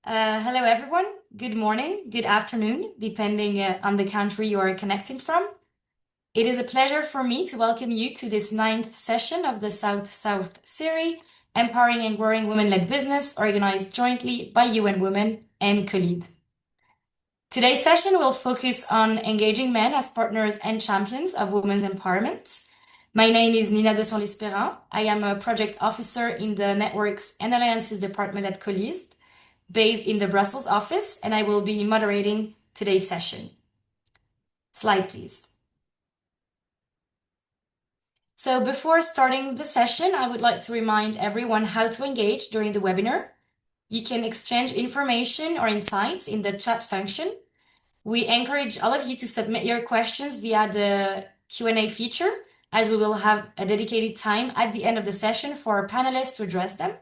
Hello, everyone. Good morning, good afternoon, depending on the country you are connecting from. It is a pleasure for me to welcome you to this 9th session of the South-South Series, Empowering and Growing Women-Led Business, organized jointly by UN Women and COLEAD. Today's session will focus on engaging men as partners and champions of women's empowerment. My name is Nina Desanlis-Perrin. I am a project officer in the Networks and Alliances Department at COLEAD, based in the Brussels office, and I will be moderating today's session. Slide, please. So before starting the session, I would like to remind everyone how to engage during the webinar. You can exchange information or insights in the chat function. We encourage all of you to submit your questions via the Q&A feature, as we will have a dedicated time at the end of the session for our panelists to address them.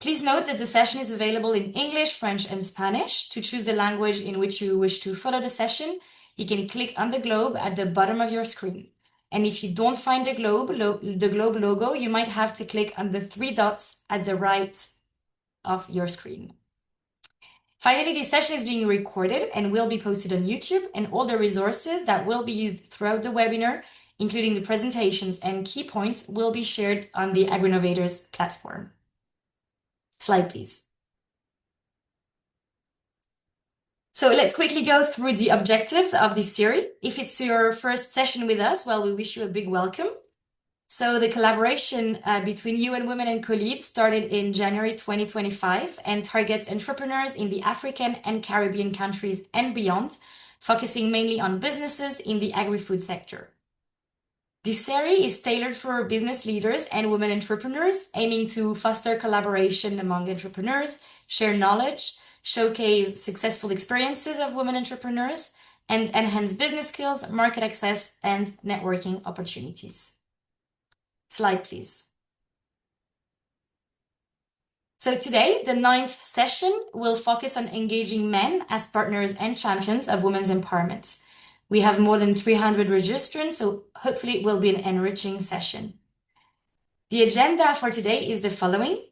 Please note that the session is available in English, French, and Spanish. To choose the language in which you wish to follow the session, you can click on the globe at the bottom of your screen. And if you don't find the globe logo, you might have to click on the 3 dots at the right of your screen. Finally, this session is being recorded and will be posted on YouTube, and all the resources that will be used throughout the webinar, including the presentations and key points, will be shared on the AgriNovators platform. Slide, please. So let's quickly go through the objectives of this series. If it's your first session with us, well, we wish you a big welcome. So the collaboration between UN Women and COLEAD started in January 2025 and targets entrepreneurs in the African and Caribbean countries and beyond, focusing mainly on businesses in the agri-food sector. This series is tailored for business leaders and women entrepreneurs, aiming to foster collaboration among entrepreneurs, share knowledge, showcase successful experiences of women entrepreneurs, and enhance business skills, market access, and networking opportunities. Slide, please. So today, the 9th session will focus on engaging men as partners and champions of women's empowerment. We have more than 300 registrants, so hopefully it will be an enriching session. The agenda for today is the following.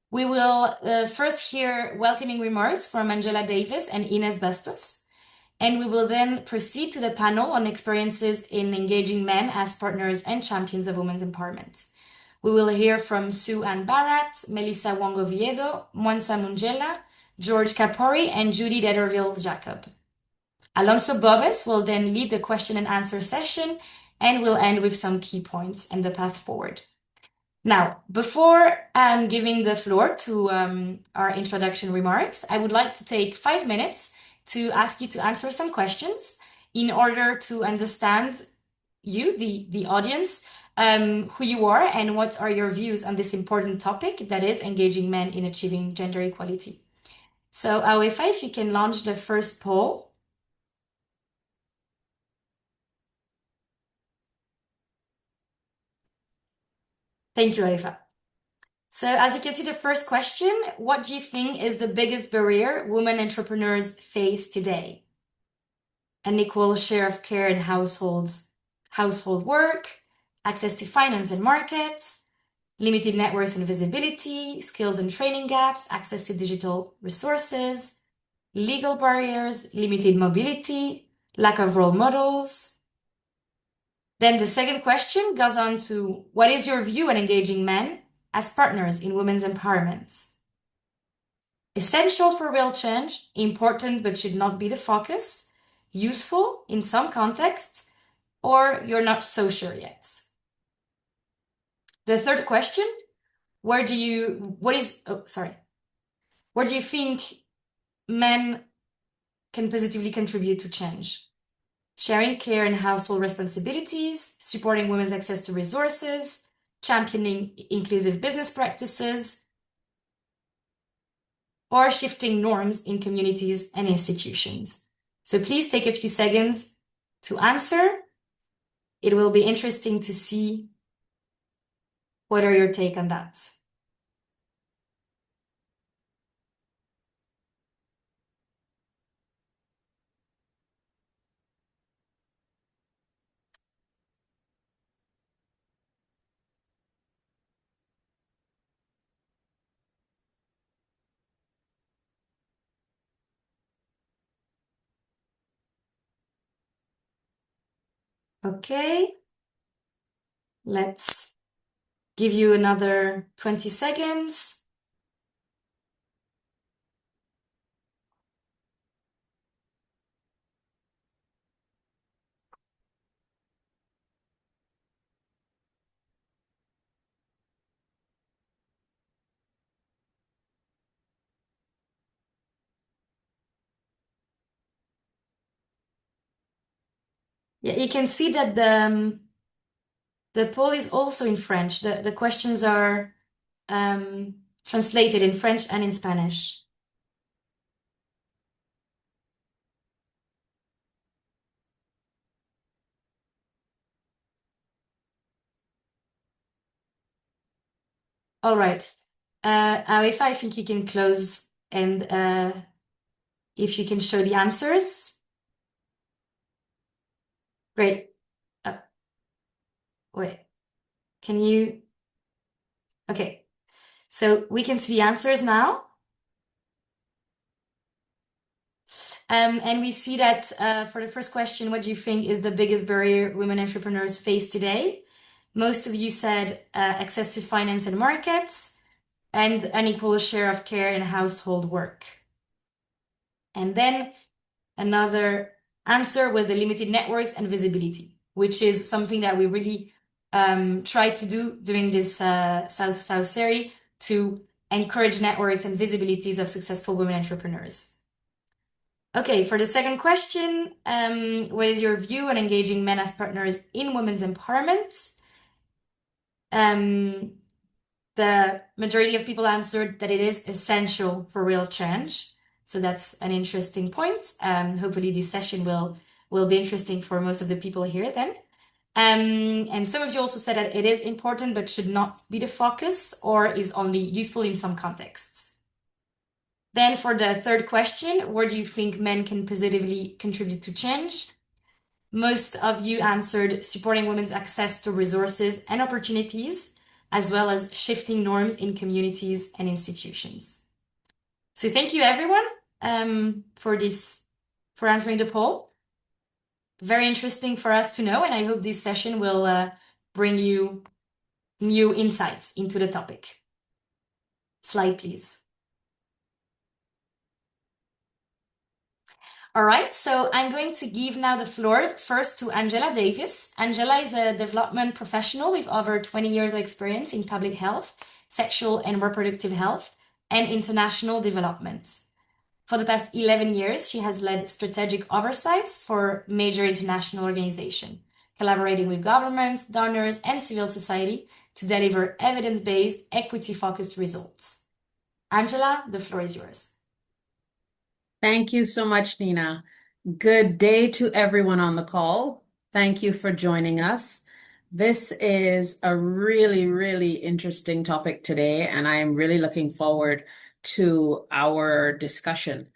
We will first hear welcoming remarks from Mungela Davis and Ines Bastos, and we will then proceed to the panel on experiences in engaging men as partners and champions of women's empowerment. We will hear from Sue Ann Barratt, Melissa Wong Oviedo, Mwansa Mungela, George Kporye, and Judy Deterville Jacob. Alonso Bobes will then lead the question and answer session, and we'll end with some key points and the path forward. Now, before giving the floor to our introduction remarks, I would like to take 5 minutes to ask you to answer some questions in order to understand you, the audience, who you are and what are your views on this important topic that is engaging men in achieving gender equality. So, Awefa, if you can launch the first poll. Thank you, Awefa. So as you can see, the first question, what do you think is the biggest barrier women entrepreneurs face today? An equal share of care in household work, access to finance and markets, limited networks and visibility, skills and training gaps, access to digital resources, legal barriers, limited mobility, lack of role models. Then the second question goes on to, what is your view on engaging men as partners in women's empowerment? Essential for real change, important but should not be the focus, useful in some contexts, or you're not so sure yet. The third question, where do you think men can positively contribute to change? Sharing care and household responsibilities, supporting women's access to resources, championing inclusive business practices, or shifting norms in communities and institutions. So please take a few seconds to answer. It will be interesting to see what are your take on that. Okay, let's give you another 20 seconds. Yeah, you can see that the poll is also in French. The questions are translated in French and in Spanish. All right. If I think you can close and if you can show the answers. Great. Uh, wait, can you? Okay. So we can see the answers now. And we see that for the first question, what do you think is the biggest barrier women entrepreneurs face today? Most of you said access to finance and markets and unequal share of care and household work. And then another answer was the limited networks and visibility, which is something that we really try to do during this South-South series to encourage networks and visibilities of successful women entrepreneurs. Okay, for the second question, what is your view on engaging men as partners in women's empowerment? The majority of people answered that it is essential for real change. So that's an interesting point. Hopefully this session will be interesting for most of the people here then. And some of you also said that it is important but should not be the focus or is only useful in some contexts. Then for the third question, where do you think men can positively contribute to change? Most of you answered supporting women's access to resources and opportunities, as well as shifting norms in communities and institutions. So thank you everyone for answering the poll. Very interesting for us to know, and I hope this session will bring you new insights into the topic. Slide, please. All right, so I'm going to give now the floor first to Angela Davis. Angela is a development professional with over 20 years of experience in public health, sexual and reproductive health, and international development. For the past 11 years, she has led strategic oversights for major international organizations, collaborating with governments, donors, and civil society to deliver evidence-based, equity-focused results. Angela, the floor is yours. Thank you so much, Nina. Good day to everyone on the call. Thank you for joining us. This is a really, really interesting topic today, and I am really looking forward to our discussion.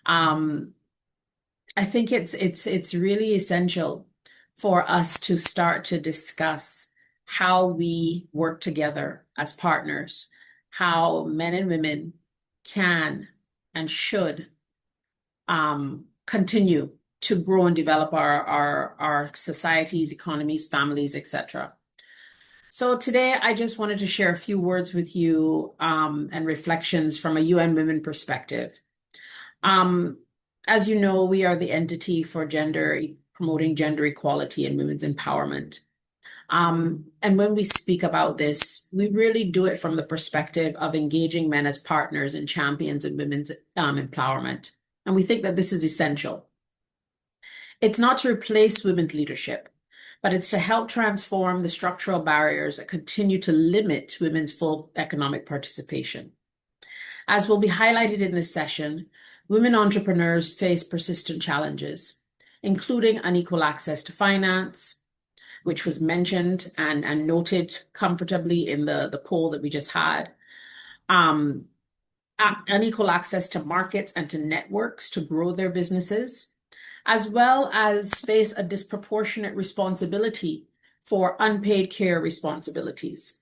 I think it's really essential for us to start to discuss how we work together as partners, how men and women can and should continue to grow and develop our societies, economies, families, etc. So today I just wanted to share a few words with you and reflections from a UN Women perspective. As you know, we are the entity for promoting gender equality and women's empowerment. And when we speak about this, we really do it from the perspective of engaging men as partners and champions in women's empowerment. And we think that this is essential. It's not to replace women's leadership, but it's to help transform the structural barriers that continue to limit women's full economic participation. As will be highlighted in this session, women entrepreneurs face persistent challenges, including unequal access to finance, which was mentioned and noted comfortably in the poll that we just had, unequal access to markets and to networks to grow their businesses, as well as face a disproportionate responsibility for unpaid care responsibilities.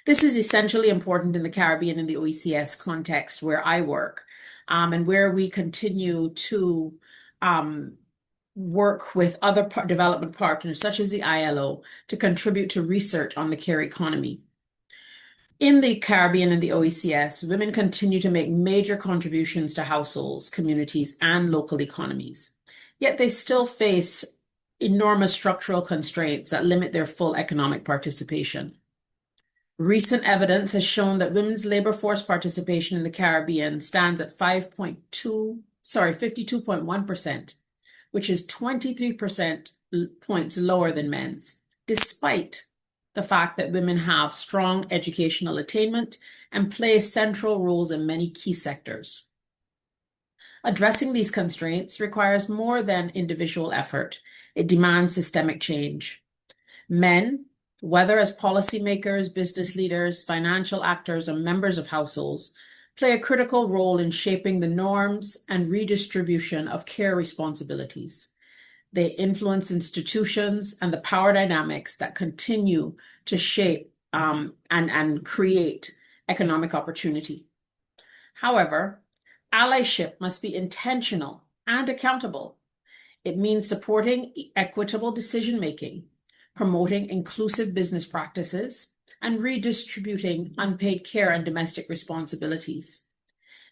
This is essentially important in the Caribbean and the OECS context where I work, and where we continue to work with other development partners, such as the ILO, to contribute to research on the care economy. In the Caribbean and the OECS, women continue to make major contributions to households, communities, and local economies. Yet they still face enormous structural constraints that limit their full economic participation. Recent evidence has shown that women's labor force participation in the Caribbean stands at 52.1%, which is 23% points lower than men's, despite the fact that women have strong educational attainment and play central roles in many key sectors. Addressing these constraints requires more than individual effort. It demands systemic change. Men, whether as policymakers, business leaders, financial actors, or members of households, play a critical role in shaping the norms and redistribution of care responsibilities. They influence institutions and the power dynamics that continue to shape and create economic opportunity. However, allyship must be intentional and accountable. It means supporting equitable decision-making, promoting inclusive business practices, and redistributing unpaid care and domestic responsibilities.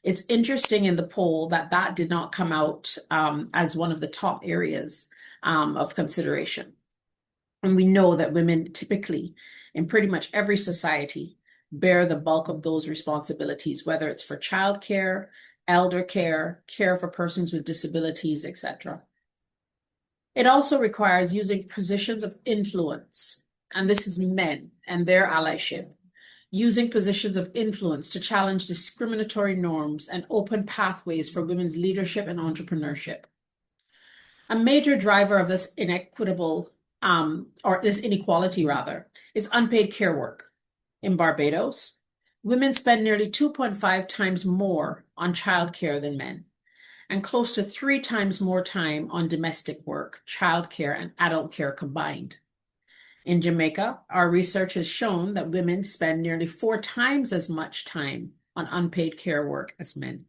It's interesting in the poll that did not come out as one of the top areas of consideration. And we know that women typically, in pretty much every society, bear the bulk of those responsibilities, whether it's for childcare, elder care, care for persons with disabilities, etc. It also requires using positions of influence, and this is men and their allyship, using positions of influence to challenge discriminatory norms and open pathways for women's leadership and entrepreneurship. A major driver of this this inequality rather, is unpaid care work. In Barbados, women spend nearly 2.5 times more on childcare than men, and close to 3 times more time on domestic work, childcare, and adult care combined. In Jamaica, our research has shown that women spend nearly 4 times as much time on unpaid care work as men.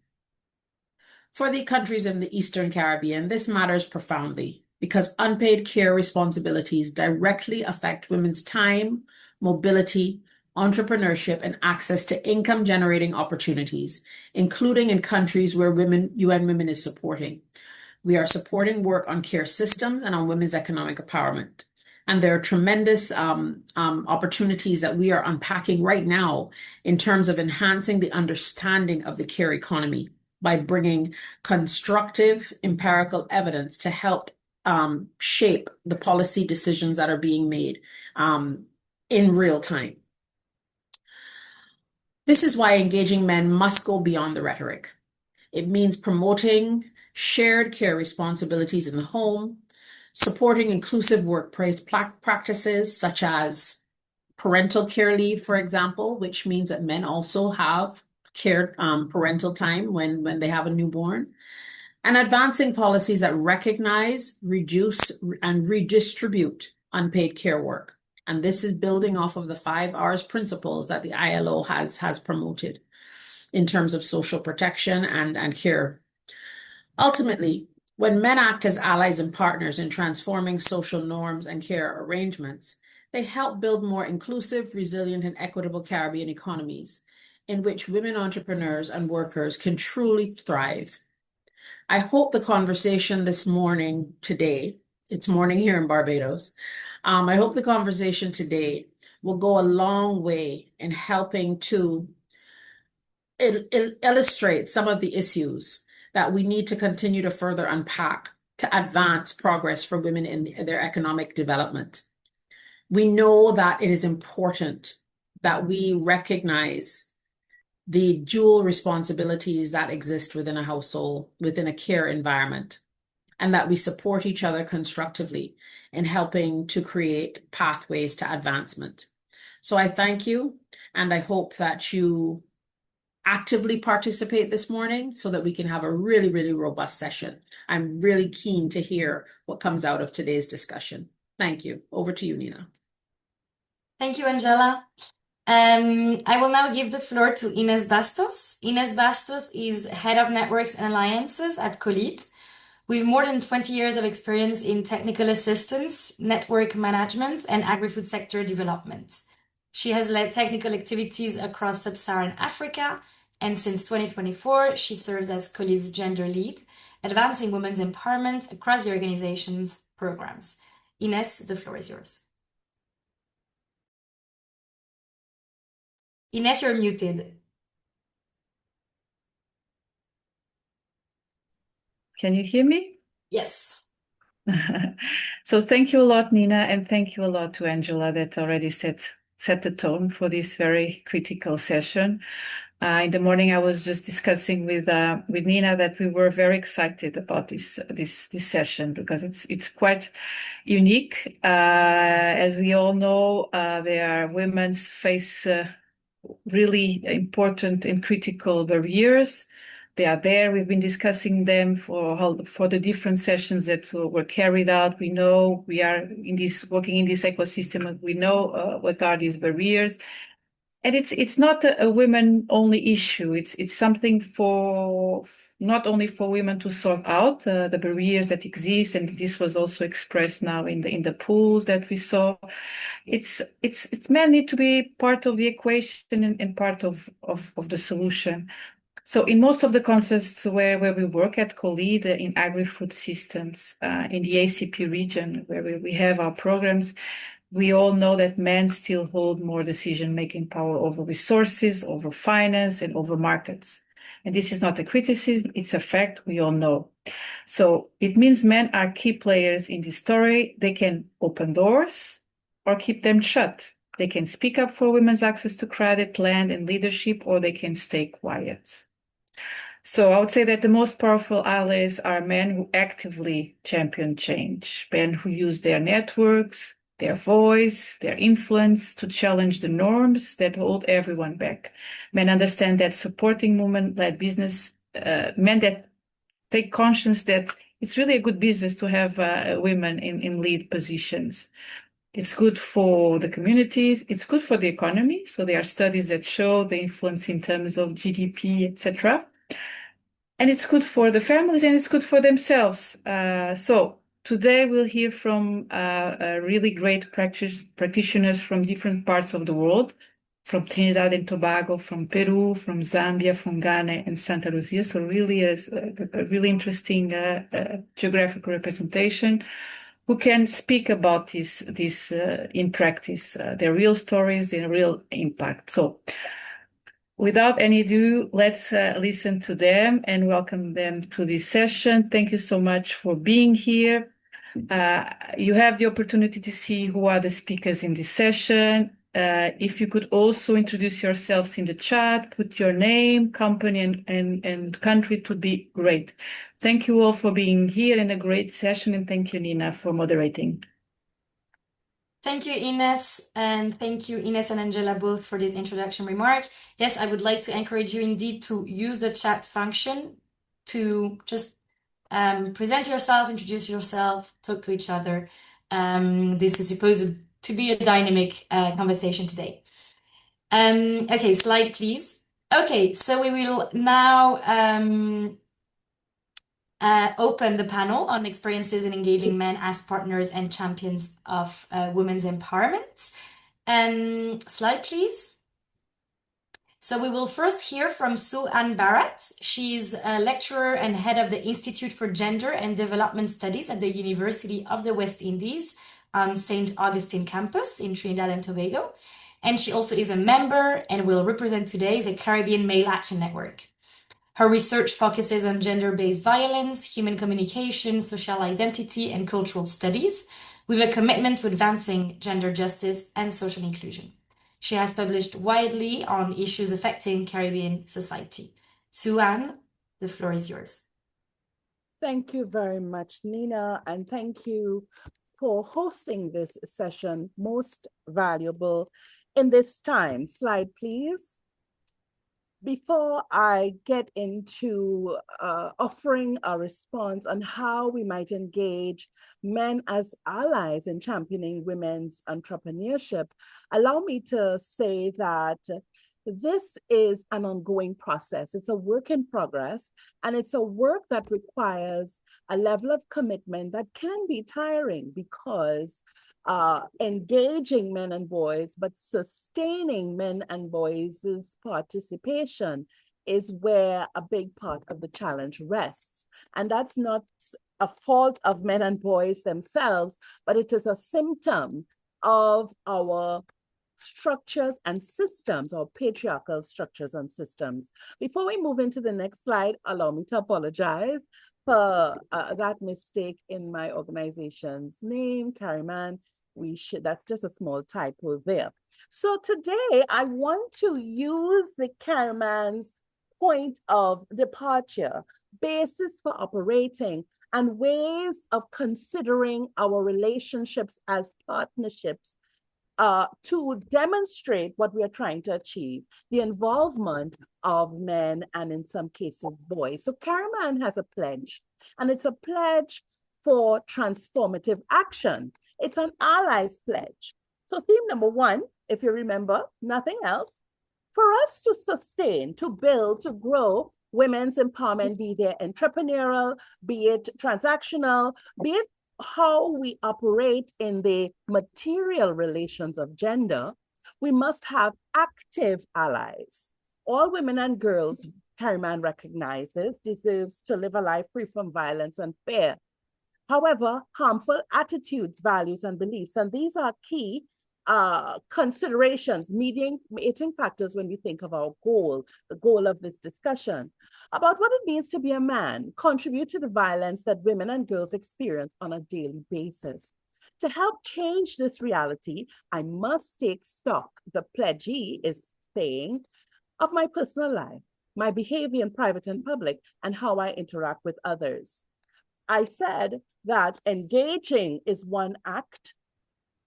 For the countries in the Eastern Caribbean, this matters profoundly because unpaid care responsibilities directly affect women's time, mobility, entrepreneurship, and access to income-generating opportunities, including in countries where UN Women is supporting. We are supporting work on care systems and on women's economic empowerment. And there are tremendous opportunities that we are unpacking right now in terms of enhancing the understanding of the care economy by bringing constructive empirical evidence to help shape the policy decisions that are being made in real time. This is why engaging men must go beyond the rhetoric. It means promoting shared care responsibilities in the home, supporting inclusive workplace practices such as parental care leave, for example, which means that men also have parental time when they have a newborn, and advancing policies that recognize, reduce, and redistribute unpaid care work. And this is building off of the 5 R's principles that the ILO has promoted in terms of social protection and care. Ultimately, when men act as allies and partners in transforming social norms and care arrangements, they help build more inclusive, resilient, and equitable Caribbean economies in which women entrepreneurs and workers can truly thrive. I hope the conversation this morning, today, it's morning here in Barbados, I hope the conversation today will go a long way in helping to illustrate some of the issues that we need to continue to further unpack to advance progress for women in their economic development. We know that it is important that we recognize the dual responsibilities that exist within a household, within a care environment, and that we support each other constructively in helping to create pathways to advancement. So I thank you, and I hope that you actively participate this morning so that we can have a really, really robust session. I'm really keen to hear what comes out of today's discussion. Thank you. Over to you, Nina. Thank you, Angela. I will now give the floor to Ines Bastos. Ines Bastos is Head of Networks and Alliances at COLEAD. With more than 20 years of experience in technical assistance, network management, and agri-food sector development. She has led technical activities across sub-Saharan Africa, and since 2024, she serves as COLEAD's gender lead, advancing women's empowerment across the organization's programs. Ines, the floor is yours. Ines, you're muted. Can you hear me? Yes. So thank you a lot, Nina, and thank you a lot to Angela that already set the tone for this very critical session. In the morning, I was just discussing with Nina that we were very excited about this session because it's quite unique. As we all know, there are women's face really important and critical barriers. They are there. We've been discussing them for the different sessions that were carried out. We know we are working in this ecosystem, and we know what are these barriers. And it's not a women-only issue. It's something for not only for women to sort out the barriers that exist, and this was also expressed now in the polls that we saw. It's men need to be part of the equation and part of the solution. So in most of the contexts where we work at COLEAD in agri-food systems in the ACP region, where we have our programs, we all know that men still hold more decision-making power over resources, over finance, and over markets. And this is not a criticism, it's a fact we all know. So it means men are key players in this story. They can open doors or keep them shut. They can speak up for women's access to credit, land, and leadership, or they can stay quiet. So I would say that the most powerful allies are men who actively champion change, men who use their networks, their voice, their influence to challenge the norms that hold everyone back. Men understand that supporting women-led business, men that take conscience that it's really a good business to have women in lead positions. It's good for the communities, it's good for the economy. So there are studies that show the influence in terms of GDP, etc. And it's good for the families and it's good for themselves. So today we'll hear from really great practitioners from different parts of the world, from Trinidad and Tobago, from Peru, from Zambia, from Ghana, and Santa Lucia. So really is a really interesting geographical representation who can speak about this in practice, their real stories, their real impact. So without any ado, let's listen to them and welcome them to this session. Thank you so much for being here. You have the opportunity to see who are the speakers in this session. If you could also introduce yourselves in the chat, put your name, company, and country, it would be great. Thank you all for being here in a great session, and thank you, Nina, for moderating. Thank you, Ines, and thank you, Ines and Angela, both for this introduction remark. Yes, I would like to encourage you indeed to use the chat function to just present yourself, introduce yourself, talk to each other. This is supposed to be a dynamic conversation today. Okay, slide, please. Okay, so we will now open the panel on experiences in engaging men as partners and champions of women's empowerment. Slide, please. So we will first hear from Sue-Ann Barratt. She's a lecturer and head of the Institute for Gender and Development Studies at the University of the West Indies on St. Augustine campus in Trinidad and Tobago. And she also is a member and will represent today the Caribbean Male Action Network. Her research focuses on gender-based violence, human communication, social identity, and cultural studies, with a commitment to advancing gender justice and social inclusion. She has published widely on issues affecting Caribbean society. Sue-Ann, the floor is yours. Thank you very much, Nina, and thank you for hosting this session, most valuable in this time. Slide, please. Before I get into offering a response on how we might engage men as allies in championing women's entrepreneurship, allow me to say that this is an ongoing process. It's a work in progress, and it's a work that requires a level of commitment that can be tiring because engaging men and boys, but sustaining men and boys' participation is where a big part of the challenge rests. And that's not a fault of men and boys themselves, but it is a symptom of our structures and systems, or patriarchal structures and systems. Before we move into the next slide, allow me to apologize for that mistake in my organization's name, Carryman. That's just a small typo there. So today I want to use the Carryman's point of departure, basis for operating, and ways of considering our relationships as partnerships to demonstrate what we are trying to achieve, the involvement of men and in some cases boys. So Carryman has a pledge, and it's a pledge for transformative action. It's an allies pledge. So theme number one, if you remember, nothing else, for us to sustain, to build, to grow women's empowerment, be it entrepreneurial, be it transactional, be it how we operate in the material relations of gender, we must have active allies. All women and girls, Carryman recognizes, deserves to live a life free from violence and fear. However, harmful attitudes, values, and beliefs, and these are key considerations, mediating factors when we think of our goal, the goal of this discussion, about what it means to be a man, contribute to the violence that women and girls experience on a daily basis. To help change this reality, I must take stock, the pledgee is saying, of my personal life, my behavior in private and public, and how I interact with others. I said that engaging is one act.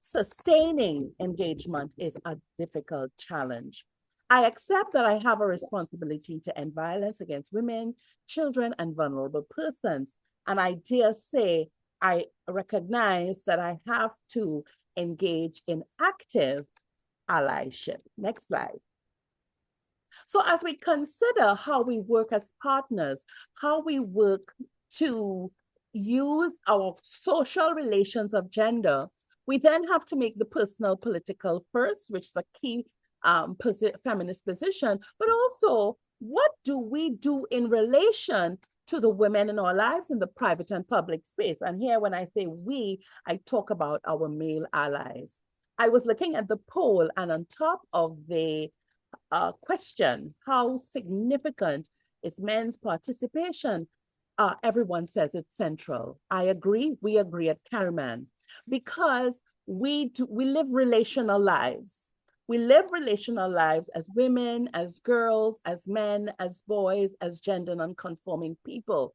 Sustaining engagement is a difficult challenge. I accept that I have a responsibility to end violence against women, children, and vulnerable persons. And I dare say, I recognize that I have to engage in active allyship. Next slide. So as we consider how we work as partners, how we work to use our social relations of gender, we then have to make the personal political first, which is a key feminist position, but also what do we do in relation to the women in our lives in the private and public space? And here, when I say we, I talk about our male allies. I was looking at the poll, and on top of the question, how significant is men's participation? Everyone says it's central. I agree, we agree at Carryman. Because we live relational lives. We live relational lives as women, as girls, as men, as boys, as gender non-conforming people.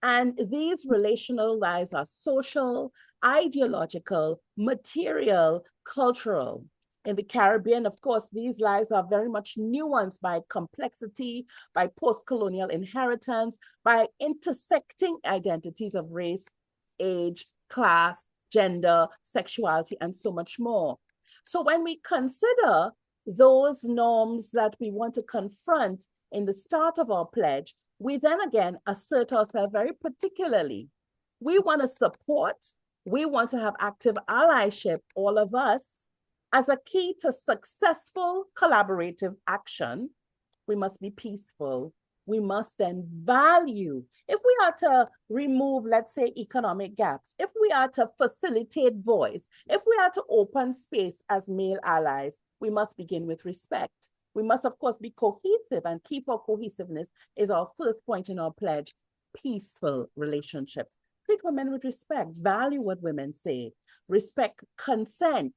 And these relational lives are social, ideological, material, cultural. In the Caribbean, of course, these lives are very much nuanced by complexity, by post-colonial inheritance, by intersecting identities of race, age, class, gender, sexuality, and so much more. So when we consider those norms that we want to confront in the start of our pledge, we then again assert ourselves very particularly. We want to support, we want to have active allyship, all of us, as a key to successful collaborative action. We must be peaceful. We must then value. If we are to remove, let's say, economic gaps, if we are to facilitate voice, if we are to open space as male allies, we must begin with respect. We must, of course, be cohesive, and key for cohesiveness is our first point in our pledge: peaceful relationships. Treat women with respect, value what women say, respect consent.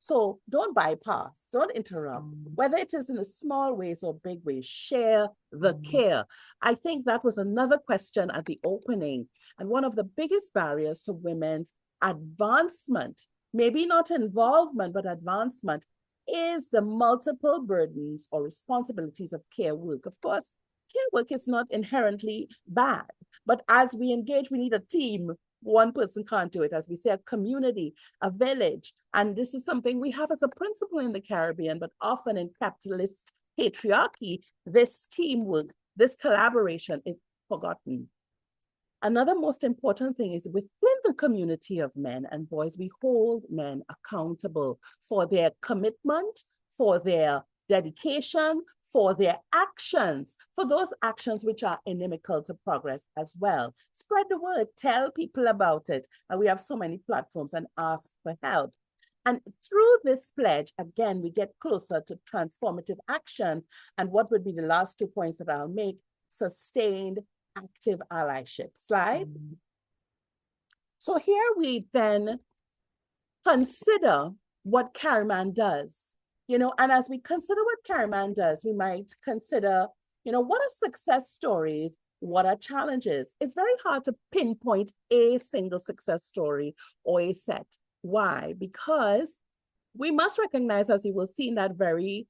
So don't bypass, don't interrupt, whether it is in a small ways or big ways, share the care. I think that was another question at the opening. And one of the biggest barriers to women's advancement, maybe not involvement, but advancement, is the multiple burdens or responsibilities of care work. Of course, care work is not inherently bad, but as we engage, we need a team. One person can't do it. As we say, a community, a village. And this is something we have as a principle in the Caribbean, but often in capitalist patriarchy, this teamwork, this collaboration is forgotten. Another most important thing is within the community of men and boys, we hold men accountable for their commitment, for their dedication, for their actions, for those actions which are inimical to progress as well. Spread the word, tell people about it. And we have so many platforms, and ask for help. And through this pledge, again, we get closer to transformative action. And what would be the last 2 points that I'll make? Sustained active allyship. Slide. So here we then consider what Kporye does, and as we consider what Kporye does, we might consider, what are success stories? What are challenges? It's very hard to pinpoint a single success story or a set. Why? Because we must recognize, as you will see in that very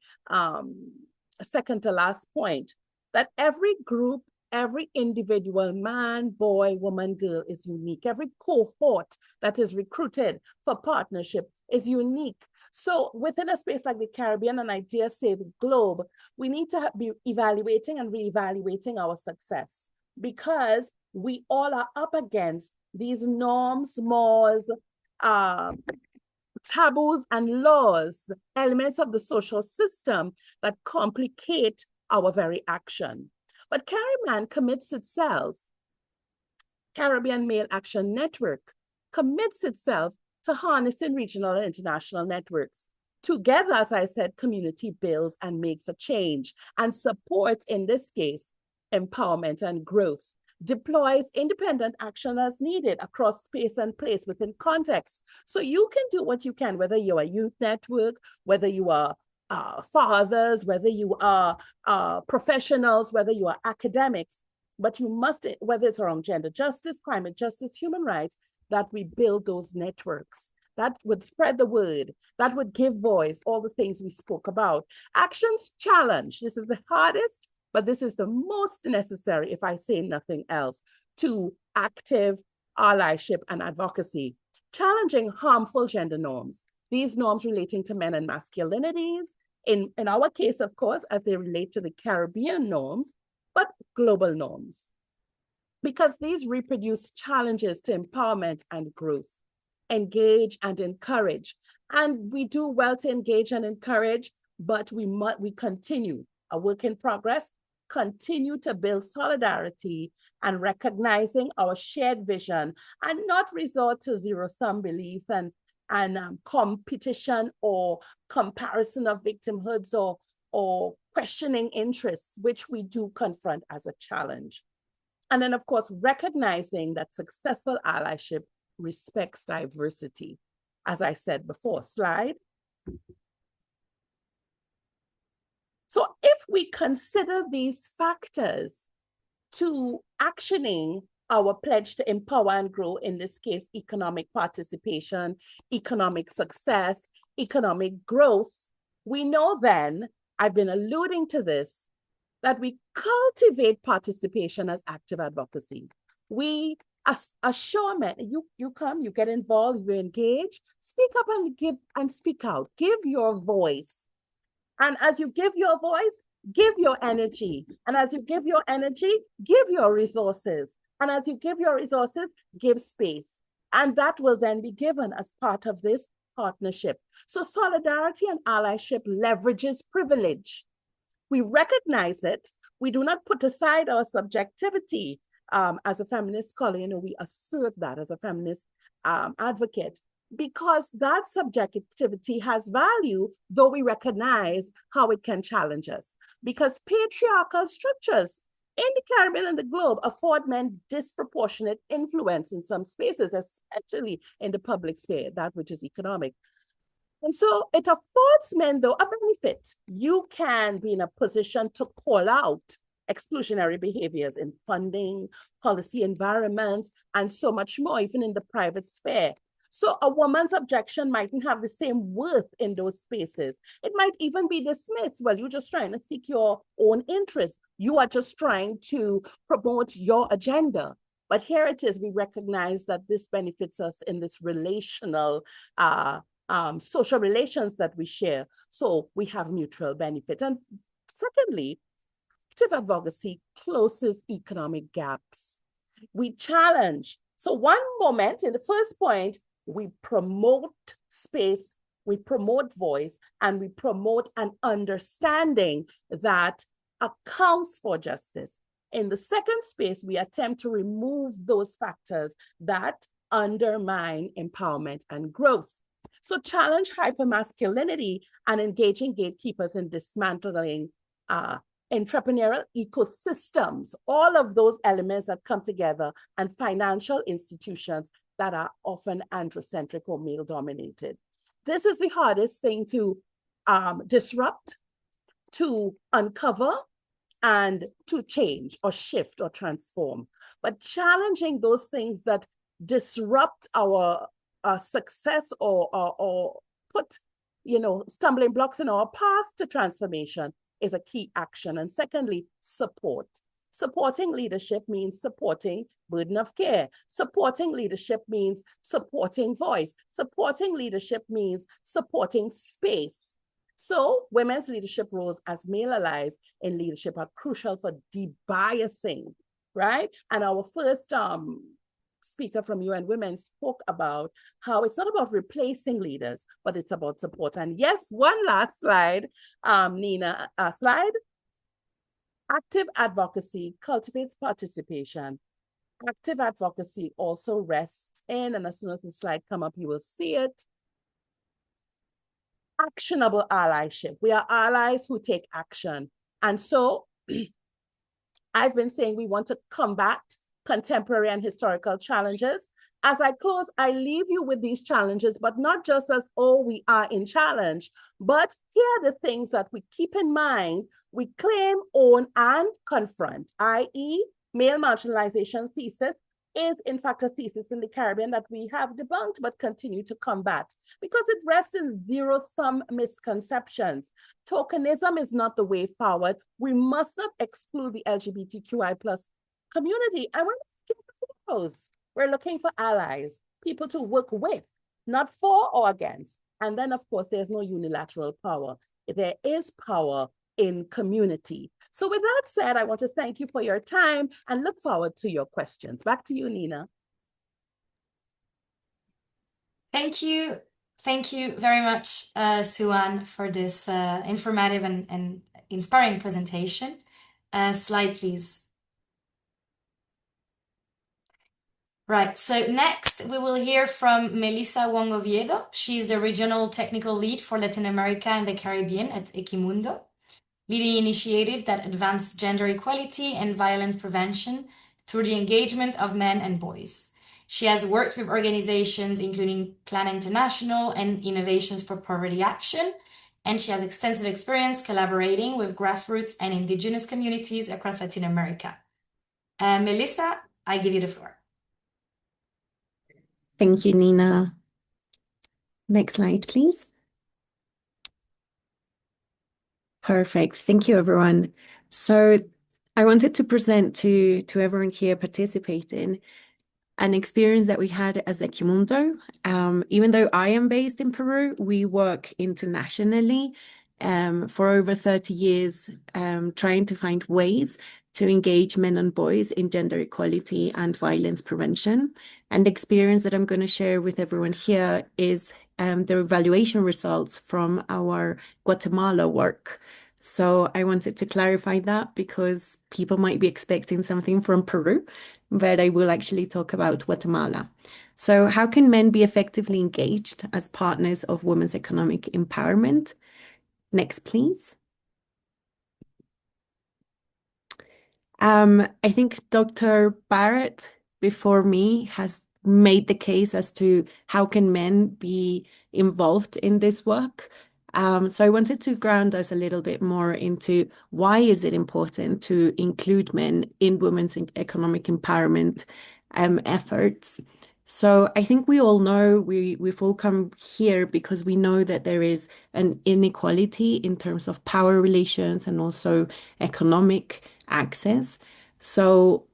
second to last point, that every group, every individual, man, boy, woman, girl, is unique. Every cohort that is recruited for partnership is unique. So within a space like the Caribbean, and I dare say the globe, we need to be evaluating and reevaluating our success, because we all are up against these norms, mores, taboos and laws, elements of the social system that complicate our very action. But Kporye commits itself, Caribbean Male Action Network commits itself to harnessing regional and international networks. Together, as I said, community builds and makes a change and supports, in this case, empowerment and growth. Deploys independent action as needed across space and place within context. So you can do what you can, whether you're a youth network, whether you are fathers, whether you are professionals, whether you are academics, but you must, whether it's around gender justice, climate justice, human rights, that we build those networks that would spread the word, that would give voice, all the things we spoke about. Actions challenge. This is the hardest, but this is the most necessary, if I say nothing else, to active allyship and advocacy. Challenging harmful gender norms. These norms relating to men and masculinities, in our case, of course, as they relate to the Caribbean norms, but global norms. Because these reproduce challenges to empowerment and growth. Engage and encourage. And we do well to engage and encourage, but we continue, a work in progress, continue to build solidarity and recognizing our shared vision, and not resort to zero-sum beliefs and competition or comparison of victimhoods or questioning interests, which we do confront as a challenge. And then, of course, recognizing that successful allyship respects diversity. As I said before, slide. So if we consider these factors to actioning our pledge to empower and grow, in this case, economic participation, economic success, economic growth, we know then, I've been alluding to this, that we cultivate participation as active advocacy. We assure men, you come, you get involved, you engage, speak up and give and speak out, give your voice. And as you give your voice, give your energy. And as you give your energy, give your resources. And as you give your resources, give space. And that will then be given as part of this partnership. So solidarity and allyship leverages privilege. We recognize it. We do not put aside our subjectivity. As a feminist scholar, we assert that as a feminist advocate, because that subjectivity has value, though we recognize how it can challenge us. Because patriarchal structures in the Caribbean and the globe afford men disproportionate influence in some spaces, especially in the public sphere, that which is economic. And so it affords men, though, a benefit. You can be in a position to call out exclusionary behaviors in funding, policy environments, and so much more, even in the private sphere. So a woman's objection mightn't have the same worth in those spaces. It might even be dismissed. Well, you're just trying to seek your own interest. You are just trying to promote your agenda. But here it is, we recognize that this benefits us in this relational, social relations that we share. So we have mutual benefit. And Secondly, active advocacy closes economic gaps. We challenge. So one moment, in the first point, we promote space, we promote voice, and we promote an understanding that accounts for justice. In the second space, we attempt to remove those factors that undermine empowerment and growth. So challenge hypermasculinity and engaging gatekeepers in dismantling entrepreneurial ecosystems, all of those elements that come together, and financial institutions that are often androcentric or male dominated. This is the hardest thing to disrupt, to uncover, and to change or shift or transform. But challenging those things that disrupt our success or put, stumbling blocks in our path to transformation is a key action. And secondly, support. Supporting leadership means supporting burden of care. Supporting leadership means supporting voice. Supporting leadership means supporting space. So women's leadership roles as male allies in leadership are crucial for debiasing, right? And our first speaker from UN Women spoke about how it's not about replacing leaders, but it's about support. And yes, one last slide, Nina, slide. Active advocacy cultivates participation. Active advocacy also rests in, and as soon as the slide come up, you will see it, actionable allyship. We are allies who take action. And so I've been saying we want to combat contemporary and historical challenges. As I close, I leave you with these challenges, but not just as, oh, we are in challenge, but here are the things that we keep in mind, we claim, own, and confront, i.e. male marginalization thesis is in fact a thesis in the Caribbean that we have debunked but continue to combat because it rests in zero-sum misconceptions. Tokenism is not the way forward. We must not exclude the LGBTQI plus community. And we're looking for those. We're looking for allies, people to work with, not for or against. And then, of course, there's no unilateral power. There is power in community. So with that said, I want to thank you for your time and look forward to your questions. Back to you, Nina. Thank you. Thank you very much, Suan, for this informative and inspiring presentation. Slide, please. Right, so next we will hear from Melissa Wong Oviedo. She's the Regional Technical Lead for Latin America and the Caribbean at Equimundo, leading initiatives that advance gender equality and violence prevention through the engagement of men and boys. She has worked with organizations including Plan International and Innovations for Poverty Action, and she has extensive experience collaborating with grassroots and indigenous communities across Latin America. Melissa, I give you the floor. Thank you, Nina. Next slide, please. Perfect. Thank you, everyone. So I wanted to present to everyone here participating an experience that we had as Equimundo. Even though I am based in Peru, we work internationally for over 30 years, trying to find ways to engage men and boys in gender equality and violence prevention. And the experience that I'm going to share with everyone here is the evaluation results from our Guatemala work. So I wanted to clarify that because people might be expecting something from Peru, but I will actually talk about Guatemala. So how can men be effectively engaged as partners of women's economic empowerment? Next, please. I think Dr. Barratt before me has made the case as to how can men be involved in this work. So I wanted to ground us a little bit more into why is it important to include men in women's economic empowerment efforts. So I think we all know, we've all come here because we know that there is an inequality in terms of power relations and also economic access. So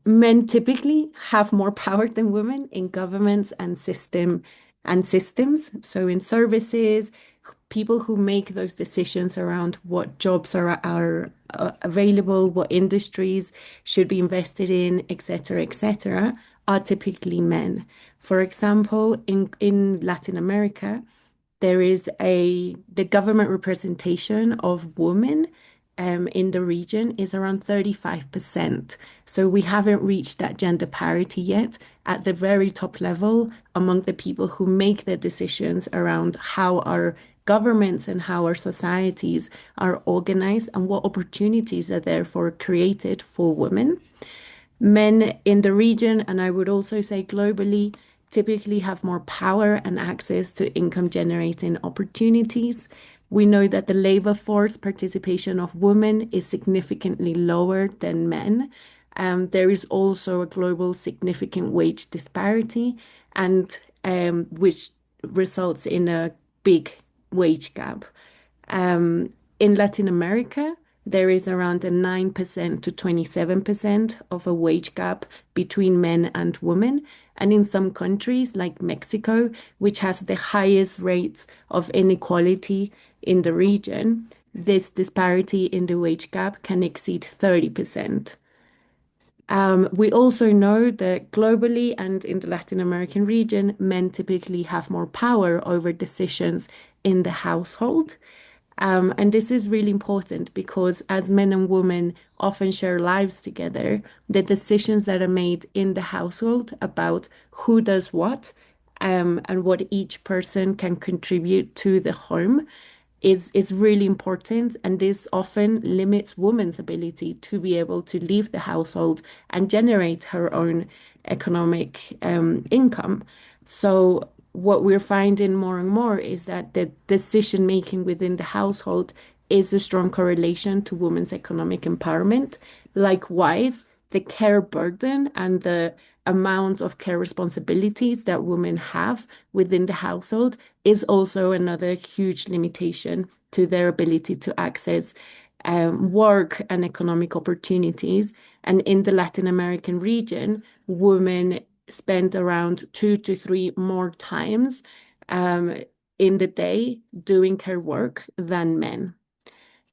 men typically have more power than women in governments and systems. So in services, people who make those decisions around what jobs are available, what industries should be invested in, etc., are typically men. For example, in Latin America, the government representation of women in the region is around 35%. So we haven't reached that gender parity yet at the very top level among the people who make the decisions around how our governments and how our societies are organized and what opportunities are therefore created for women. Men in the region, and I would also say globally, typically have more power and access to income generating opportunities. We know that the labor force participation of women is significantly lower than men. There is also a global significant wage disparity, and which results in a big wage gap. In Latin America, there is around a 9% to 27% of a wage gap between men and women. And in some countries like Mexico, which has the highest rates of inequality in the region, this disparity in the wage gap can exceed 30%. We also know that globally and in the Latin American region, men typically have more power over decisions in the household. And this is really important because as men and women often share lives together, the decisions that are made in the household about who does what, and what each person can contribute to the home is really important. And this often limits women's ability to be able to leave the household and generate her own economic income. So what we're finding more and more is that the decision making within the household is a strong correlation to women's economic empowerment. Likewise, the care burden and the amount of care responsibilities that women have within the household is also another huge limitation to their ability to access work and economic opportunities. And in the Latin American region, women spend around 2 to 3 more times in the day doing care work than men.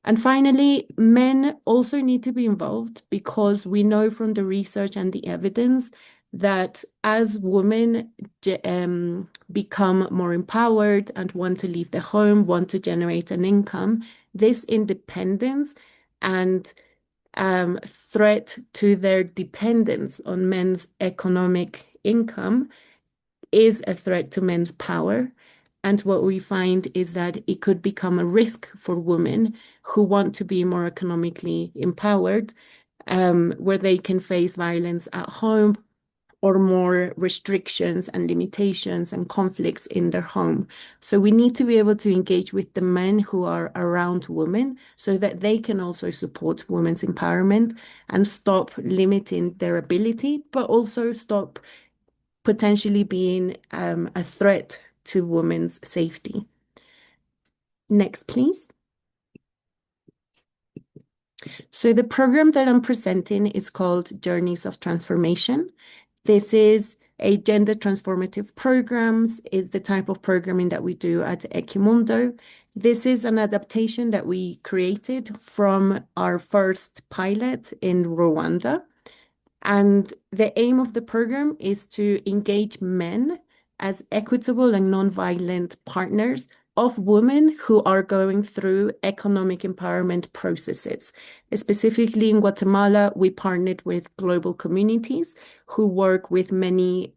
And finally, men also need to be involved because we know from the research and the evidence that as women become more empowered and want to leave the home, want to generate an income, this independence and threat to their dependence on men's economic income is a threat to men's power. And what we find is that it could become a risk for women who want to be more economically empowered, where they can face violence at home or more restrictions and limitations and conflicts in their home. So we need to be able to engage with the men who are around women so that they can also support women's empowerment and stop limiting their ability, but also stop potentially being a threat to women's safety. Next, please. So the program that I'm presenting is called Journeys of Transformation. This is a gender transformative programs, is the type of programming that we do at Equimundo. This is an adaptation that we created from our first pilot in Rwanda. And the aim of the program is to engage men as equitable and nonviolent partners of women who are going through economic empowerment processes. Specifically in Guatemala, we partnered with global communities who work with many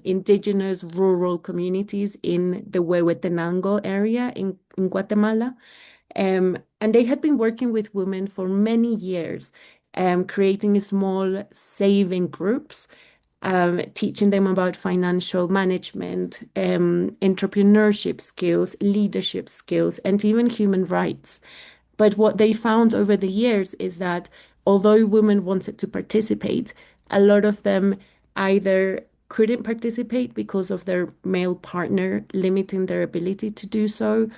indigenous rural communities in the Huehuetenango area in Guatemala. And they had been working with women for many years, creating small saving groups, teaching them about financial management, entrepreneurship skills, leadership skills, and even human rights. But what they found over the years is that although women wanted to participate, a lot of them either couldn't participate because of their male partner limiting their ability to do so.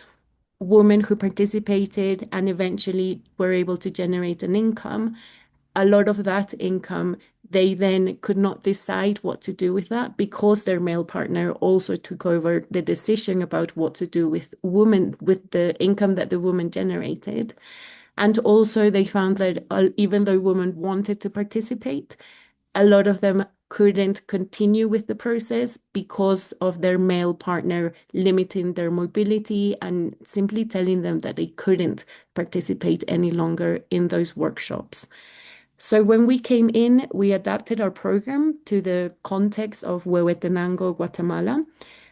Women who participated and eventually were able to generate an income a lot of that income, they then could not decide what to do with that because their male partner also took over the decision about what to do with the income that the woman generated. And also they found that even though women wanted to participate, a lot of them couldn't continue with the process because of their male partner limiting their mobility and simply telling them that they couldn't participate any longer in those workshops. So when we came in, we adapted our program to the context of Huehuetenango, Guatemala,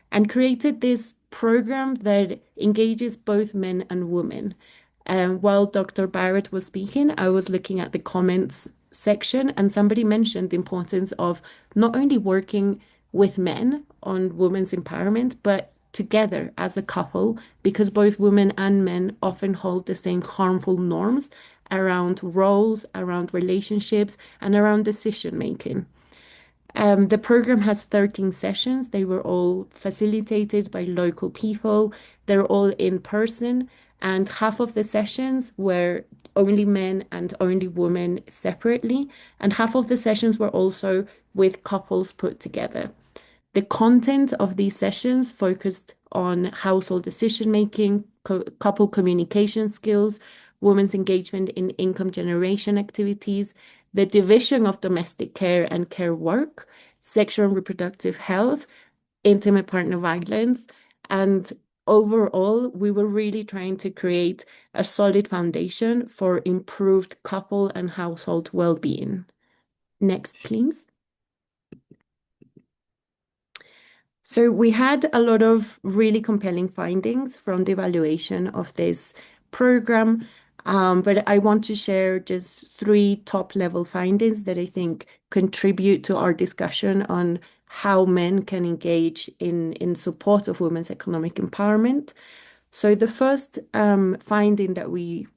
and created this program that engages both men and women. While Dr. Barratt was speaking, I was looking at the comments section, and somebody mentioned the importance of not only working with men on women's empowerment, but together as a couple, because both women and men often hold the same harmful norms around roles, around relationships, and around decision making. The program has 13 sessions. They were all facilitated by local people. They're all in person, and half of the sessions were only men and only women separately, and half of the sessions were also with couples put together. The content of these sessions focused on household decision making, couple communication skills, women's engagement in income generation activities, the division of domestic care and care work, sexual and reproductive health, intimate partner violence, and overall, we were really trying to create a solid foundation for improved couple and household well-being. Next, please. So we had a lot of really compelling findings from the evaluation of this program, but I want to share just 3 top-level findings that I think contribute to our discussion on how men can engage in support of women's economic empowerment. So the first finding that we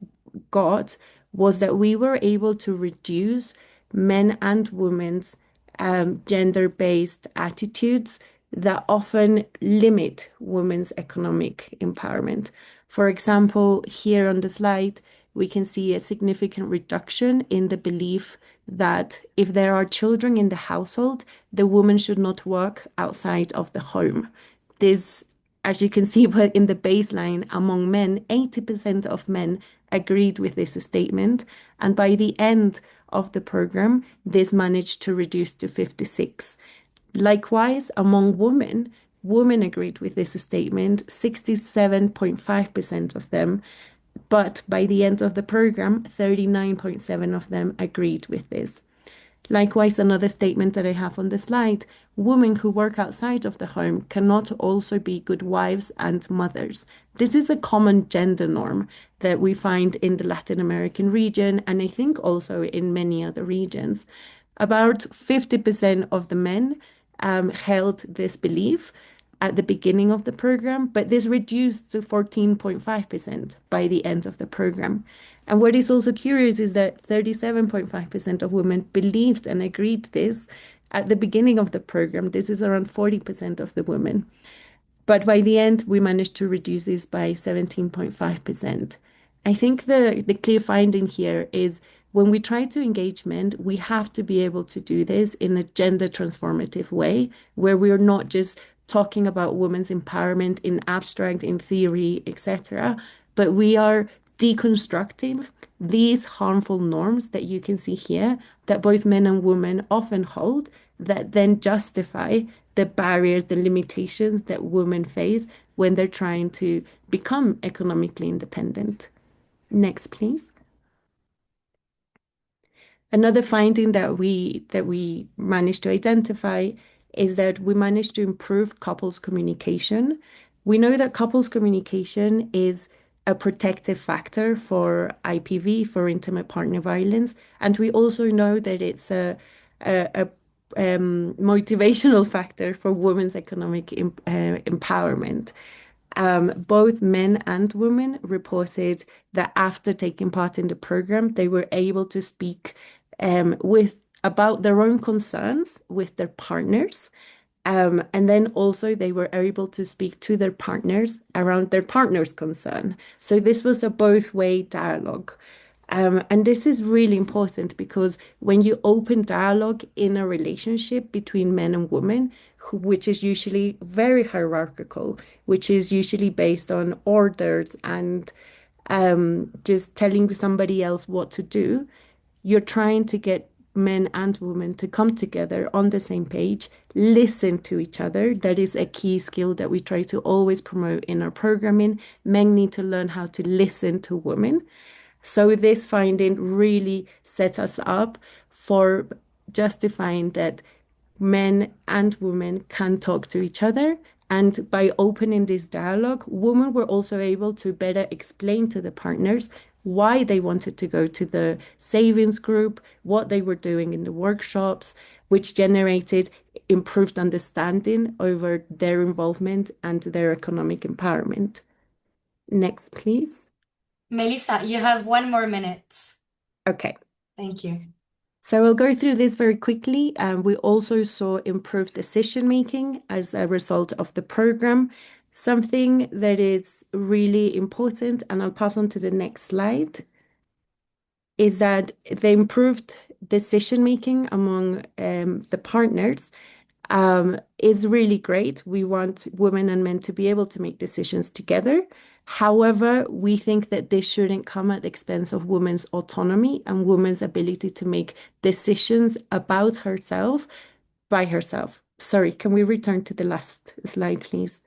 got was that we were able to reduce men and women's gender-based attitudes that often limit women's economic empowerment. For example, here on the slide, we can see a significant reduction in the belief that if there are children in the household, the woman should not work outside of the home. This, as you can see in the baseline among men, 80% of men agreed with this statement. And by the end of the program, this managed to reduce to 56. Likewise, among women agreed with this statement, 67.5% of them, but by the end of the program, 39.7% of them agreed with this. Likewise, another statement that I have on the slide, women who work outside of the home cannot also be good wives and mothers. This is a common gender norm that we find in the Latin American region, and I think also in many other regions. About 50% of the men held this belief at the beginning of the program, but this reduced to 14.5% by the end of the program. And what is also curious is that 37.5% of women believed and agreed this at the beginning of the program. This is around 40% of the women. But by the end, we managed to reduce this by 17.5%. I think the clear finding here is when we try to engage men, we have to be able to do this in a gender transformative way, where we are not just talking about women's empowerment in abstract, in theory, etc., but we are deconstructing these harmful norms that you can see here that both men and women often hold that then justify the barriers, the limitations that women face when they're trying to become economically independent. Next, please. Another finding that we managed to identify is that we managed to improve couples communication. We know that couples communication is a protective factor for IPV, for intimate partner violence, and we also know that it's a motivational factor for women's economic empowerment. Both men and women reported that after taking part in the program, they were able to speak about their own concerns with their partners. And then also they were able to speak to their partners around their partner's concern. So this was a both-way dialogue. And this is really important because when you open dialogue in a relationship between men and women, which is usually very hierarchical, which is usually based on orders and just telling somebody else what to do, you're trying to get men and women to come together on the same page, listen to each other. That is a key skill that we try to always promote in our programming. Men need to learn how to listen to women. So this finding really sets us up for justifying that men and women can talk to each other. And by opening this dialogue, women were also able to better explain to the partners why they wanted to go to the savings group, what they were doing in the workshops, which generated improved understanding over their involvement and their economic empowerment. Next, please. Melissa, you have 1 more minute. Okay. Thank you. So we'll go through this very quickly. We also saw improved decision making as a result of the program, something that is really important, and I'll pass on to the next slide, is that the improved decision making among the partners is really great. We want women and men to be able to make decisions together. However, we think that this shouldn't come at the expense of women's autonomy and women's ability to make decisions about herself by herself. Sorry, can we return to the last slide, please?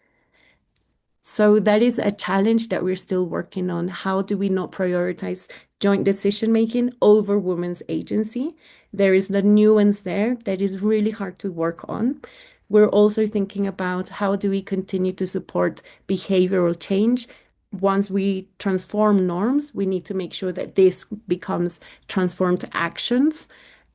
So that is a challenge that we're still working on. How do we not prioritize joint decision making over women's agency? There is the nuance there that is really hard to work on. We're also thinking about how do we continue to support behavioral change. Once we transform norms, we need to make sure that this becomes transformed actions.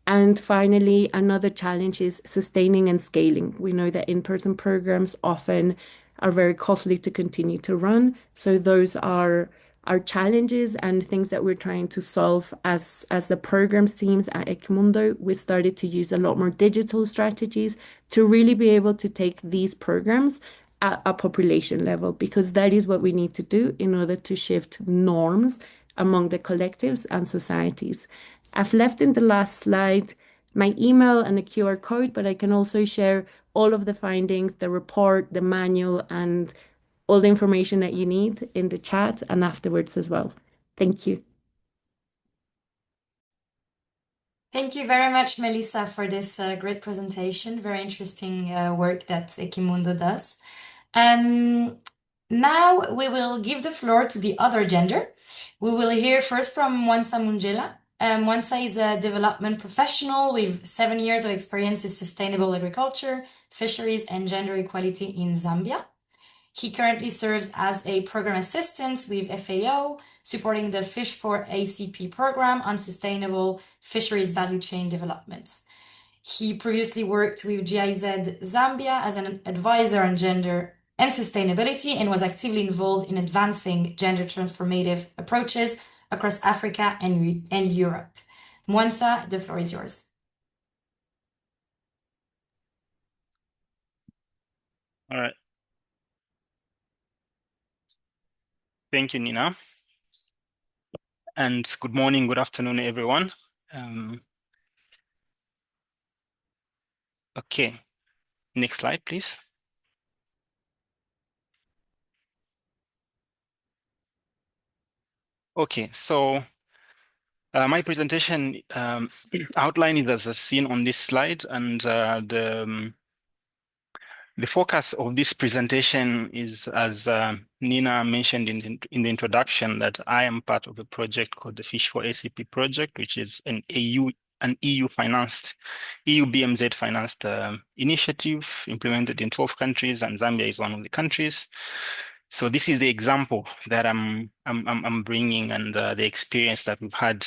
And finally, another challenge is sustaining and scaling. We know that in-person programs often are very costly to continue to run. So those are our challenges and things that we're trying to solve as the programs teams at Equimundo. We started to use a lot more digital strategies to really be able to take these programs at a population level, because that is what we need to do in order to shift norms among the collectives and societies. I've left in the last slide my email and a QR code, but I can also share all of the findings, the report, the manual, and all the information that you need in the chat and afterwards as well. Thank you. Thank you very much, Melissa, for this great presentation. Very interesting work that Equimundo does. Now we will give the floor to the other gender. We will hear first from Mwansa Mungela. Mwansa is a development professional with 7 years of experience in sustainable agriculture, fisheries, and gender equality in Zambia. He currently serves as a program assistant with FAO, supporting the Fish for ACP program on sustainable fisheries value chain development. He previously worked with GIZ Zambia as an advisor on gender and sustainability and was actively involved in advancing gender transformative approaches across Africa and Europe. Mwansa, the floor is yours. All right. Thank you, Nina. And good morning, good afternoon, everyone. Okay, next slide, please. Okay, so my presentation outline is as seen on this slide, and the focus of this presentation is, as Nina mentioned in the introduction, that I am part of a project called the Fish for ACP project, which is an EU-financed, EU BMZ-financed initiative implemented in 12 countries, and Zambia is one of the countries. So this is the example that I'm bringing, and the experience that we've had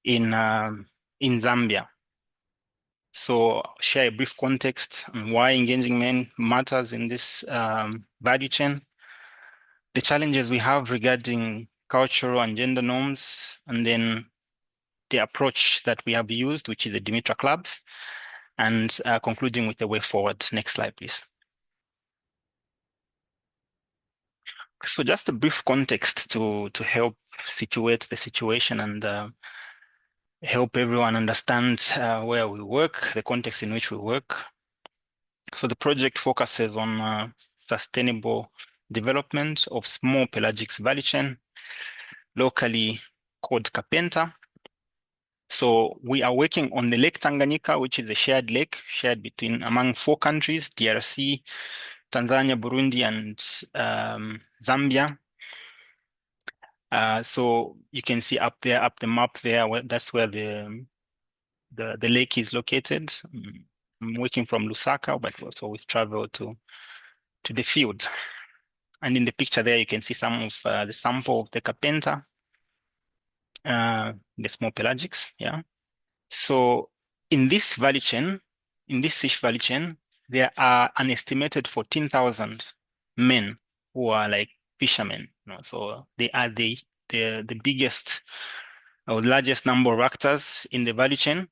in Zambia. So share a brief context on why engaging men matters in this value chain, the challenges we have regarding cultural and gender norms, and then the approach that we have used, which is the Dimitra clubs, and concluding with the way forward. Next slide, please. So just a brief context to help situate the situation and help everyone understand where we work, the context in which we work. So the project focuses on sustainable development of small pelagic value chain, locally called Kapenta. So we are working on the Lake Tanganyika, which is a shared lake, shared among 4 countries, DRC, Tanzania, Burundi, and Zambia. So you can see up the map there, that's where the lake is located. I'm working from Lusaka, but also we travel to the field. And in the picture there, you can see some of the sample of the Kapenta, the small pelagics, yeah. So in this value chain, in this fish value chain, there are an estimated 14,000 men who are like fishermen. So they are the biggest or largest number of actors in the value chain.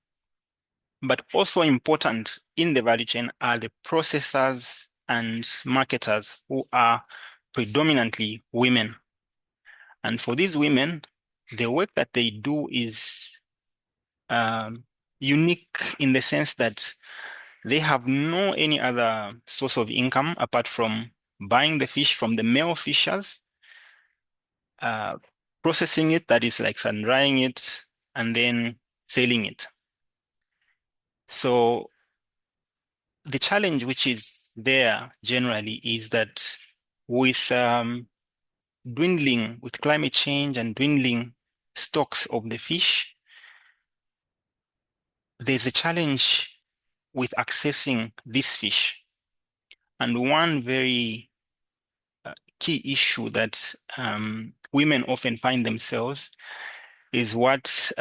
But also important in the value chain are the processors and marketers who are predominantly women. And for these women, the work that they do is unique in the sense that they have no any other source of income apart from buying the fish from the male fishers, processing it, that is like sun-drying it, and then selling it. So the challenge which is there generally is that with with climate change and dwindling stocks of the fish, there's a challenge with accessing this fish. And one very key issue that women often find themselves is what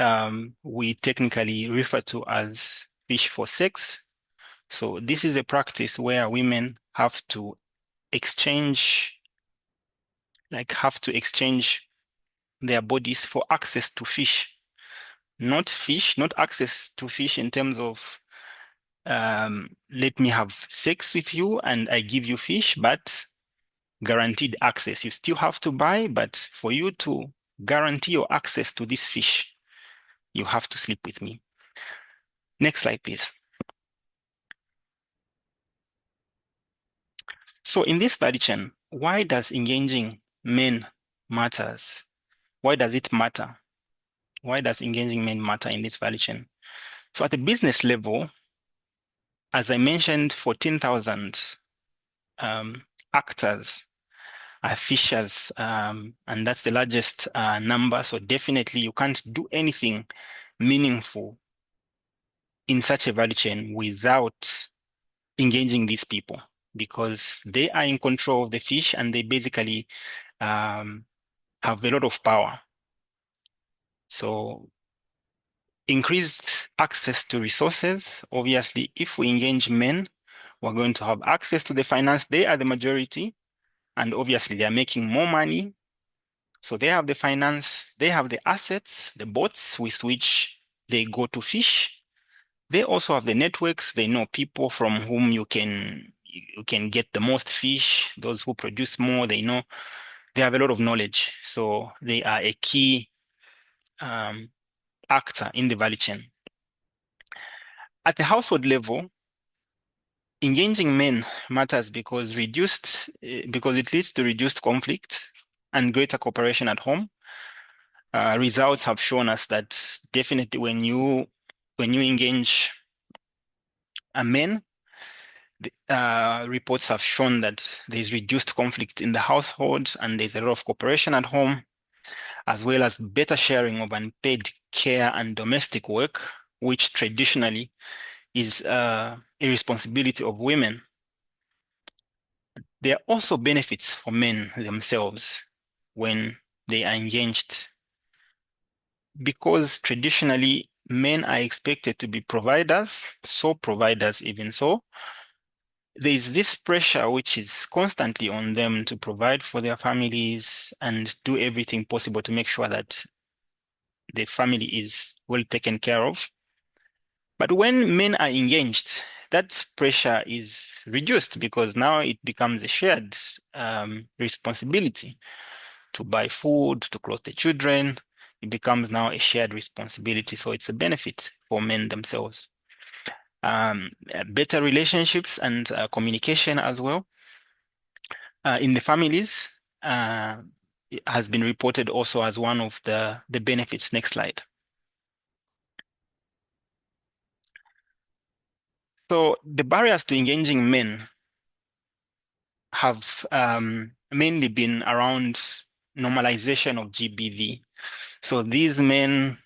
we technically refer to as fish for sex. So this is a practice where women have to exchange their bodies for access to fish. Not access to fish in terms of let me have sex with you and I give you fish, but guaranteed access. You still have to buy, but for you to guarantee your access to this fish, you have to sleep with me. Next slide, please. So in this value chain, why does engaging men matters? Why does it matter? Why does engaging men matter in this value chain? So at the business level, as I mentioned, 14,000 actors are fishers, and that's the largest number. So definitely you can't do anything meaningful in such a value chain without engaging these people, because they are in control of the fish and they basically have a lot of power. So increased access to resources. Obviously, if we engage men, we're going to have access to the finance. They are the majority, and obviously they are making more money. So they have the finance, they have the assets, the boats with which they go to fish. They also have the networks. They know people from whom you can get the most fish, those who produce more. They have a lot of knowledge. So they are a key actor in the value chain. At the household level, engaging men matters because it leads to reduced conflict and greater cooperation at home. Results have shown us that definitely when you engage a men, reports have shown that there's reduced conflict in the household and there's a lot of cooperation at home, as well as better sharing of unpaid care and domestic work, which traditionally is a responsibility of women. There are also benefits for men themselves when they are engaged, because traditionally men are expected to be providers, sole providers even so. There is this pressure which is constantly on them to provide for their families and do everything possible to make sure that the family is well taken care of. But when men are engaged, that pressure is reduced because now it becomes a shared responsibility to buy food, to clothe the children. It becomes now a shared responsibility. So it's a benefit for men themselves. Better relationships and communication as well in the families has been reported also as one of the benefits. Next slide. So the barriers to engaging men have mainly been around normalization of GBV. So these men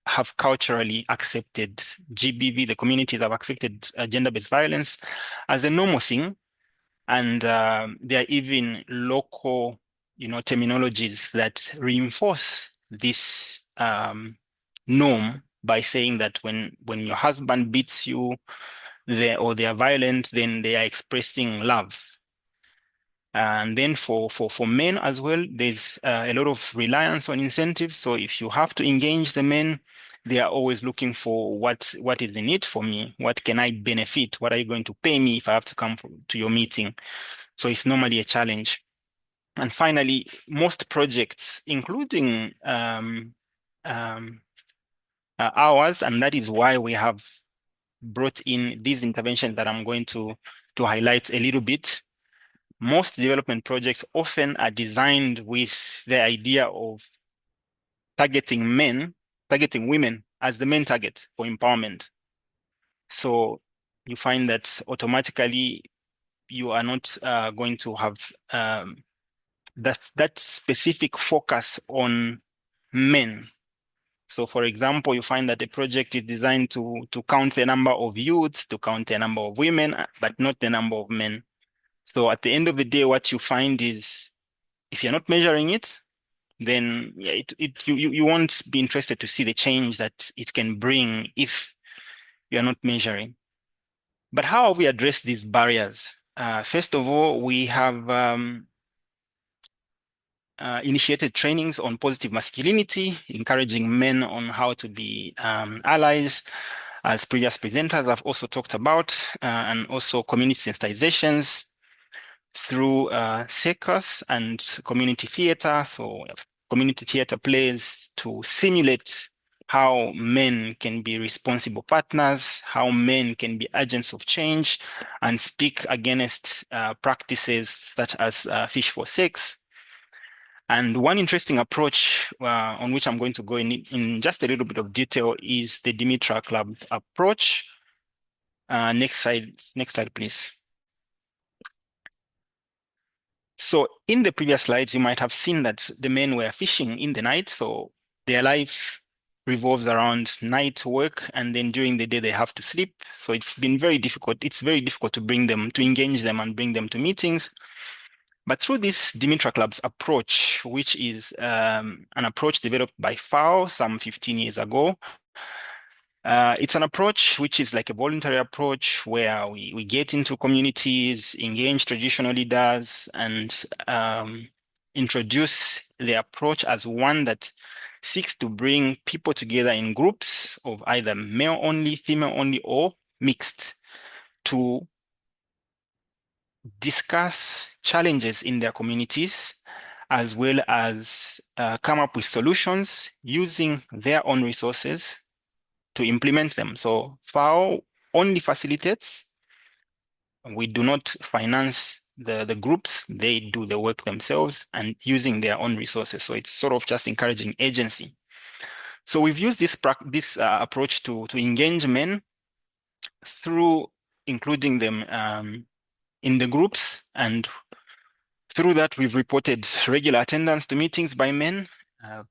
have culturally accepted GBV, the communities have accepted gender-based violence as a normal thing. And there are even local, terminologies that reinforce this norm by saying that when your husband beats you or they are violent, then they are expressing love. And then for men as well, there's a lot of reliance on incentives. So if you have to engage the men, they are always looking for what is in it for me? What can I benefit? What are you going to pay me if I have to come to your meeting? So it's normally a challenge. And finally, most projects, including ours, and that is why we have brought in these interventions that I'm going to highlight a little bit. Most development projects often are designed with the idea of targeting women as the main target for empowerment. So you find that automatically you are not going to have that specific focus on men. So for example, you find that a project is designed to count the number of youths, to count the number of women, but not the number of men. So at the end of the day, what you find is if you're not measuring it, then you won't be interested to see the change that it can bring if you're not measuring. But how have we addressed these barriers? First of all, we have initiated trainings on positive masculinity, encouraging men on how to be allies, as previous presenters have also talked about, and also community sensitizations through circus and community theater. So community theater plays to simulate how men can be responsible partners, how men can be agents of change and speak against practices such as fish for sex. And one interesting approach on which I'm going to go in just a little bit of detail is the Dimitra Club approach. Next slide, please. So in the previous slides, you might have seen that the men were fishing in the night. So their life revolves around night work, and then during the day they have to sleep. So it's been very difficult. It's very difficult to engage them and bring them to meetings. But through this Dimitra Club's approach, which is an approach developed by FAO some 15 years ago, it's an approach which is like a voluntary approach where we get into communities, engage traditional leaders, and introduce the approach as one that seeks to bring people together in groups of either male only, female only, or mixed to discuss challenges in their communities, as well as come up with solutions using their own resources to implement them. So FAO only facilitates. We do not finance the groups. They do the work themselves and using their own resources. So it's sort of just encouraging agency. So we've used this approach to engage men through including them in the groups, and through that we've reported regular attendance to meetings by men,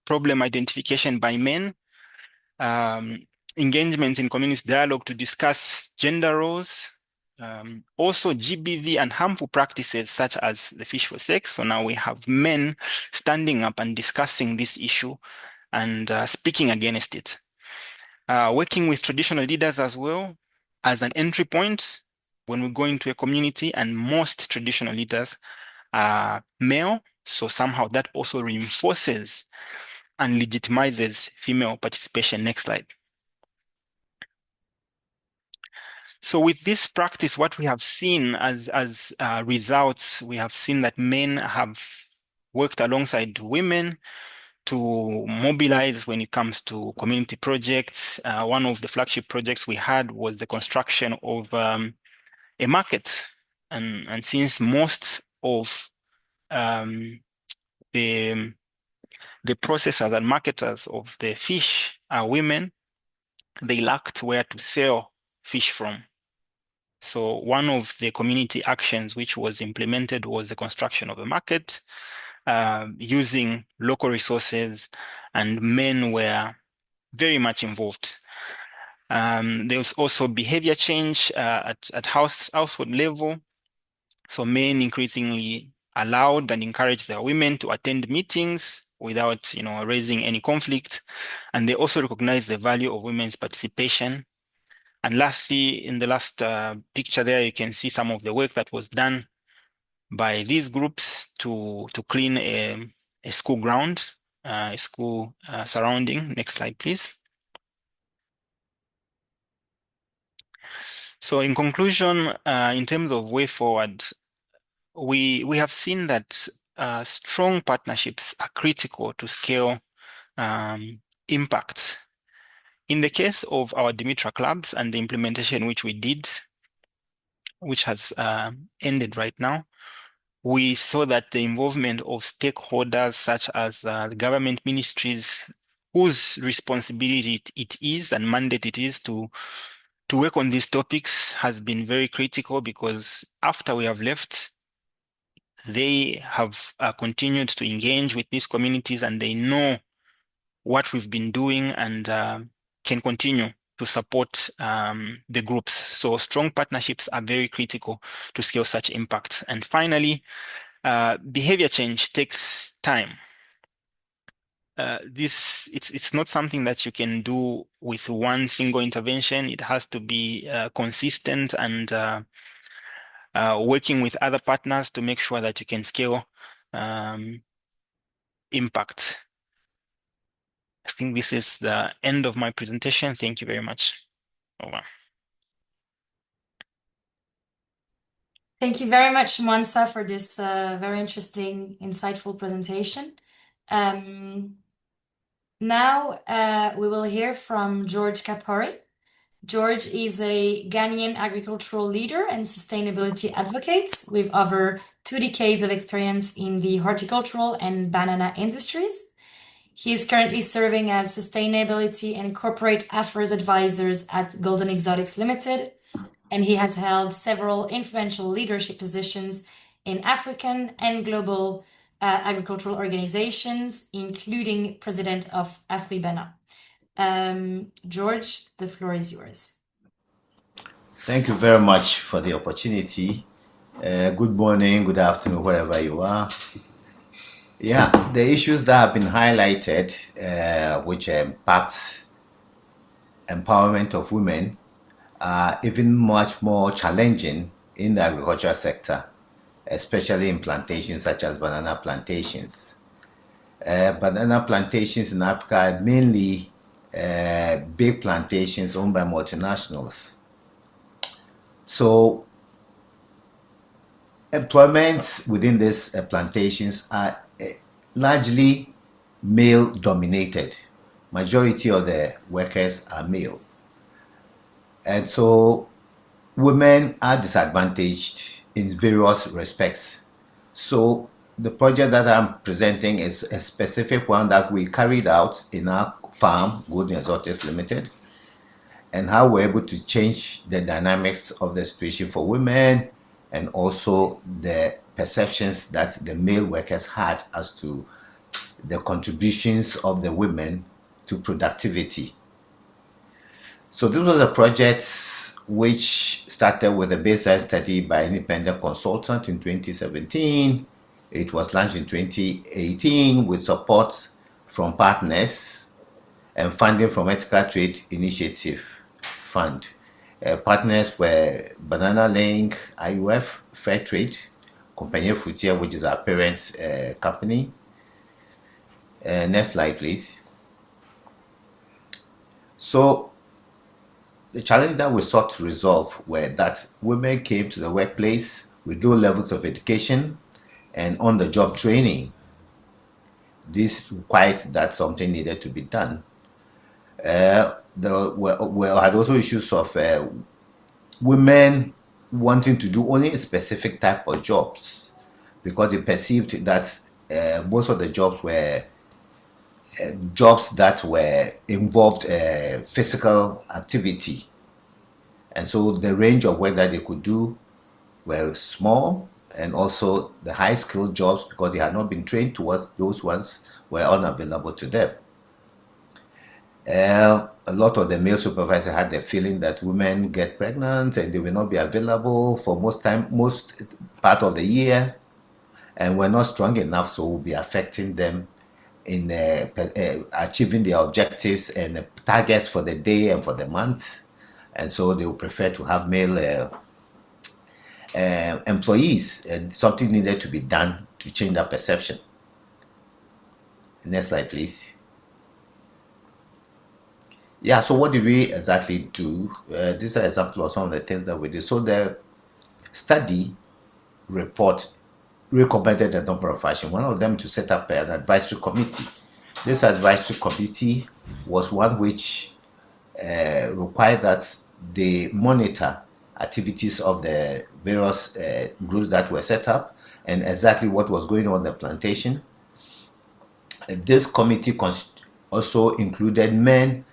problem identification by men, engagement in community dialogue to discuss gender roles, also GBV and harmful practices such as the fish for sex. So now we have men standing up and discussing this issue and speaking against it. Working with traditional leaders as well as an entry point when we go into a community, and most traditional leaders are male. So somehow that also reinforces and legitimizes female participation. Next slide. So with this practice, what we have seen as results, we have seen that men have worked alongside women to mobilize when it comes to community projects. One of the flagship projects we had was the construction of a market. And since most of the processors and marketers of the fish are women, they lacked where to sell fish from. So one of the community actions which was implemented was the construction of a market using local resources, and men were very much involved. There was also behavior change at household level. So men increasingly allowed and encouraged their women to attend meetings without, raising any conflict. And they also recognized the value of women's participation. And lastly, in the last picture there, you can see some of the work that was done by these groups to clean a school ground, a school surrounding. Next slide, please. So in conclusion, in terms of way forward, we have seen that strong partnerships are critical to scale impact. In the case of our Dimitra clubs and the implementation which we did, which has ended right now, we saw that the involvement of stakeholders such as the government ministries, whose responsibility it is and mandate it is to work on these topics, has been very critical, because after we have left, they have continued to engage with these communities, and they know what we've been doing and can continue to support the groups. So strong partnerships are very critical to scale such impact. And finally, behavior change takes time. It's not something that you can do with one single intervention. It has to be consistent and working with other partners to make sure that you can scale impact. I think this is the end of my presentation. Thank you very much. Over. Thank you very much, Mwansa, for this very interesting, insightful presentation. Now we will hear from George Kporye. George is a Ghanaian agricultural leader and sustainability advocate with over 2 decades of experience in the horticultural and banana industries. He is currently serving as Sustainability and Corporate Affairs Advisors at Golden Exotics Limited, and he has held several influential leadership positions in African and global agricultural organizations, including president of AfriBena. George, the floor is yours. Thank you very much for the opportunity. Good morning, good afternoon, wherever you are. Yeah, the issues that have been highlighted, which impact empowerment of women, are even much more challenging in the agricultural sector, especially in plantations such as banana plantations. Banana plantations in Africa are mainly big plantations owned by multinationals. So employment within these plantations are largely male dominated. Majority of the workers are male. And so women are disadvantaged in various respects. So the project that I'm presenting is a specific one that we carried out in our farm, Golden Exotics Limited, and how we're able to change the dynamics of the situation for women, and also the perceptions that the male workers had as to the contributions of the women to productivity. So this was a project which started with a baseline study by an independent consultant in 2017. It was launched in 2018 with support from partners and funding from Ethical Trade Initiative Fund. Partners were Banana Link, IUF, Fair Trade, Kporye Fruitier, which is our parent company. Next slide, please. So the challenge that we sought to resolve were that women came to the workplace with low levels of education and on-the-job training. this required that something needed to be done. We had also issues of women wanting to do only a specific type of jobs because they perceived that most of the jobs were jobs that were involved physical activity, and so the range of work that they could do were small, and also the high skilled jobs, because they had not been trained towards those ones, were unavailable to them. A lot of the male supervisors had the feeling that women get pregnant and they will not be available for most part of the year, and were not strong enough, so will be affecting them in achieving their objectives and the targets for the day and for the month, and so they would prefer to have male employees, and something needed to be done to change that perception. Next slide, please. Yeah, so what did we exactly do? These are examples of some of the things that we did. So the study report recommended a number of actions. One of them to set up an advisory committee. This advisory committee was one which required that they monitor activities of the various groups that were set up and exactly what was going on the plantation. This committee also included men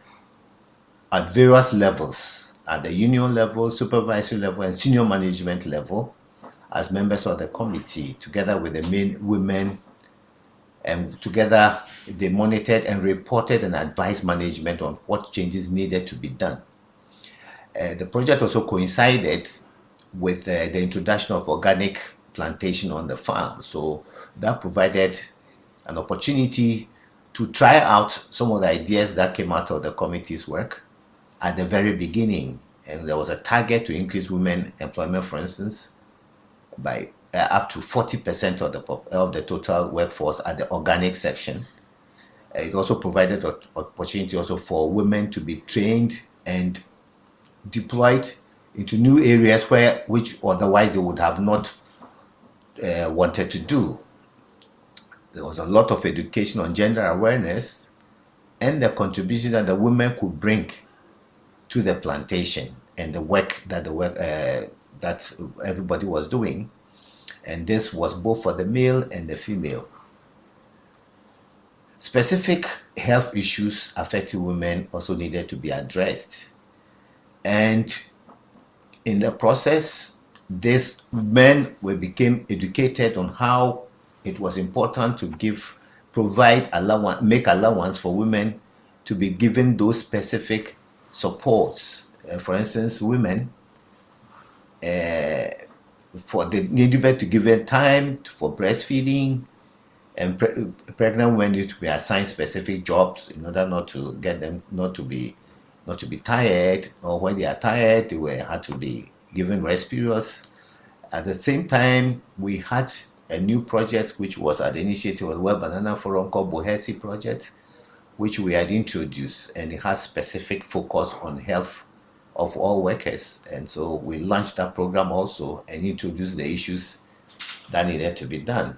at various levels, at the union level, supervisory level, and senior management level, as members of the committee, together with the main women, and together they monitored and reported and advised management on what changes needed to be done. The project also coincided with the introduction of organic plantation on the farm, so that provided an opportunity to try out some of the ideas that came out of the committee's work at the very beginning. And there was a target to increase women employment, for instance, by up to 40% of the total workforce at the organic section. It also provided an opportunity also for women to be trained and deployed into new areas which otherwise they would have not wanted to do. There was a lot of education on gender awareness and the contribution that the women could bring to the plantation and the work that that everybody was doing, and this was both for the male and the female. Specific health issues affecting women also needed to be addressed, and in the process, these men became educated on how it was important to make allowance for women to be given those specific supports. For instance, women for the needed to give them time for breastfeeding, and pregnant women need to be assigned specific jobs in order not to get them not to be tired, or when they are tired they had to be given rest periods. At the same time, we had a new project which was at the initiative of the World Banana Forum called Bohesi Project, which we had introduced, and it has specific focus on health of all workers. And so we launched that program also and introduced the issues that needed to be done.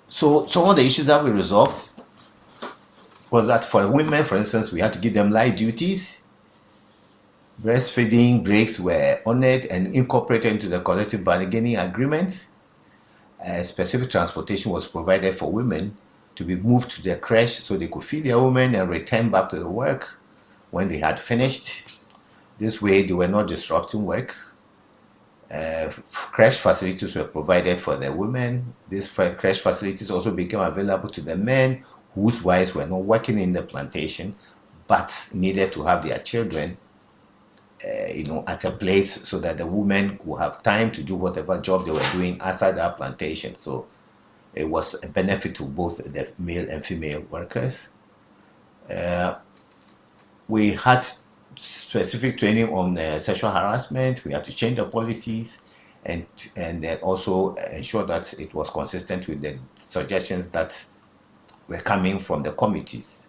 So some of the issues that we resolved was that for women, for instance, we had to give them light duties. Breastfeeding breaks were honored and incorporated into the collective bargaining agreement. Specific transportation was provided for women to be moved to their creche so they could feed their women and return back to the work when they had finished. This way they were not disrupting work. Creche facilities were provided for the women. These creche facilities also became available to the men whose wives were not working in the plantation but needed to have their children at a place, so that the women would have time to do whatever job they were doing outside our plantation. So it was a benefit to both the male and female workers. We had specific training on sexual harassment. We had to change the policies and also ensure that it was consistent with the suggestions that were coming from the committees.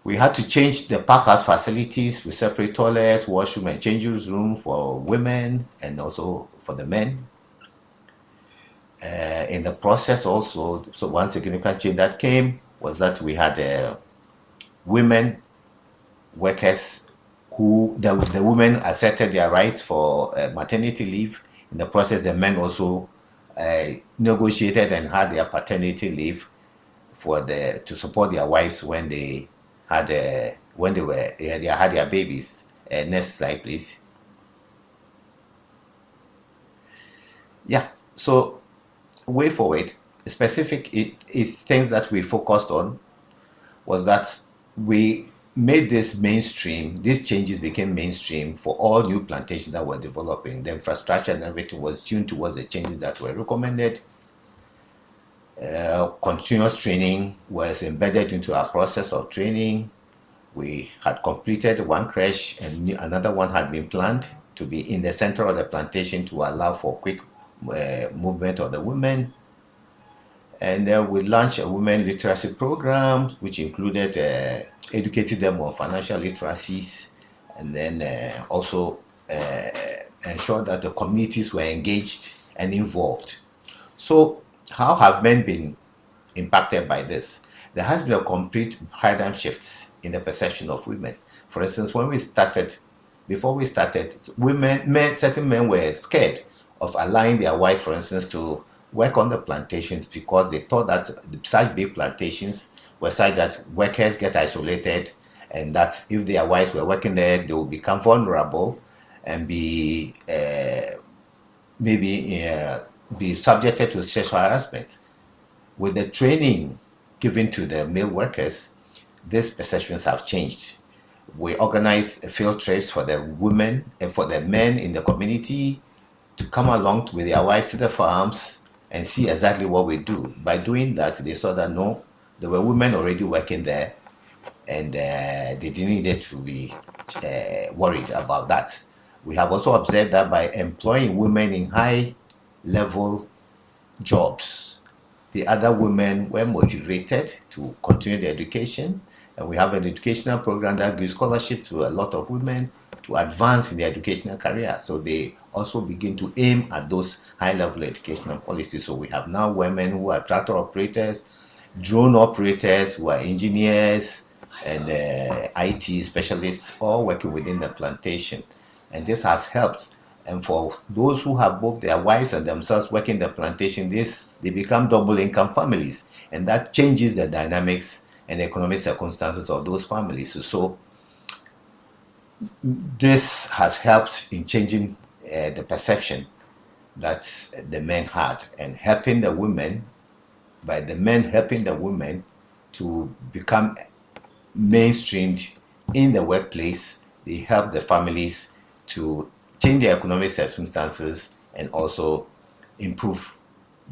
We had to change the packhouse facilities with separate toilets, washroom, and changing room for women and also for the men. In the process also, so one significant change that came was that we had women workers who the women asserted their rights for maternity leave. In the process, the men also negotiated and had their paternity leave to support their wives when they had had their babies. Next slide, please. Yeah. So way forward, specific is things that we focused on was that we made this mainstream. These changes became mainstream for all new plantations that were developing. The infrastructure and everything was tuned towards the changes that were recommended. Continuous training was embedded into our process of training. We had completed one creche and another one had been planned to be in the center of the plantation to allow for quick movement of the women. And then we launched a women literacy program, which included educating them on financial literacies, and then also ensure that the communities were engaged and involved. So how have men been impacted by this? There has been a complete paradigm shift in the perception of women. For instance, before we started, certain men were scared of allowing their wives, for instance, to work on the plantations because they thought that such big plantations were such that workers get isolated and that if their wives were working there, they would become vulnerable and be be subjected to sexual harassment. With the training given to the male workers, these perceptions have changed. We organize field trips for the women and for the men in the community to come along with their wives to the farms and see exactly what we do. By doing that, they saw that no, there were women already working there and they didn't need to be worried about that. We have also observed that by employing women in high level jobs, the other women were motivated to continue their education. And we have an educational program that gives scholarship to a lot of women to advance in their educational career. So they also begin to aim at those high-level educational policies. So we have now women who are tractor operators, drone operators, who are engineers, and IT specialists, all working within the plantation. And this has helped. And for those who have both their wives and themselves working the plantation, they become double income families. And that changes the dynamics and economic circumstances of those families. So this has helped in changing the perception that the men had and helping the women, by the men helping the women to become mainstreamed in the workplace. They help the families to change their economic circumstances and also improve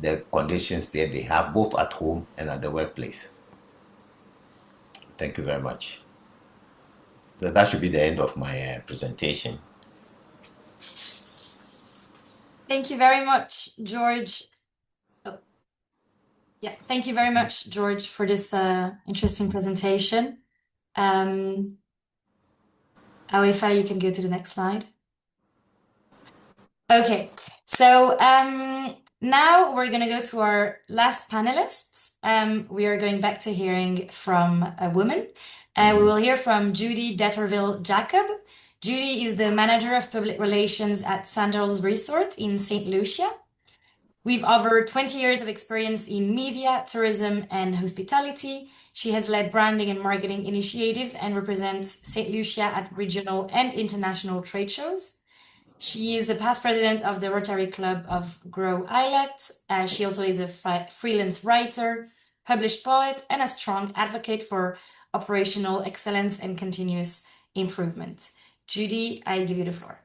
the conditions that they have both at home and at the workplace. Thank you very much. So that should be the end of my presentation. Thank you very much, George. Oh, yeah, thank you very much, George, for this interesting presentation. Awifa, you can go to the next slide. Okay, so now we're going to go to our last panelists. We are going back to hearing from a woman. We will hear from Judy Deterville Jacob. Judy is the manager of public relations at Sandals Resort in St. Lucia. We've over 20 years of experience in media, tourism, and hospitality. She has led branding and marketing initiatives and represents St. Lucia at regional and international trade shows. She is a past president of the Rotary Club of Grow Islet. She also is a freelance writer, published poet, and a strong advocate for operational excellence and continuous improvement. Judy, I give you the floor.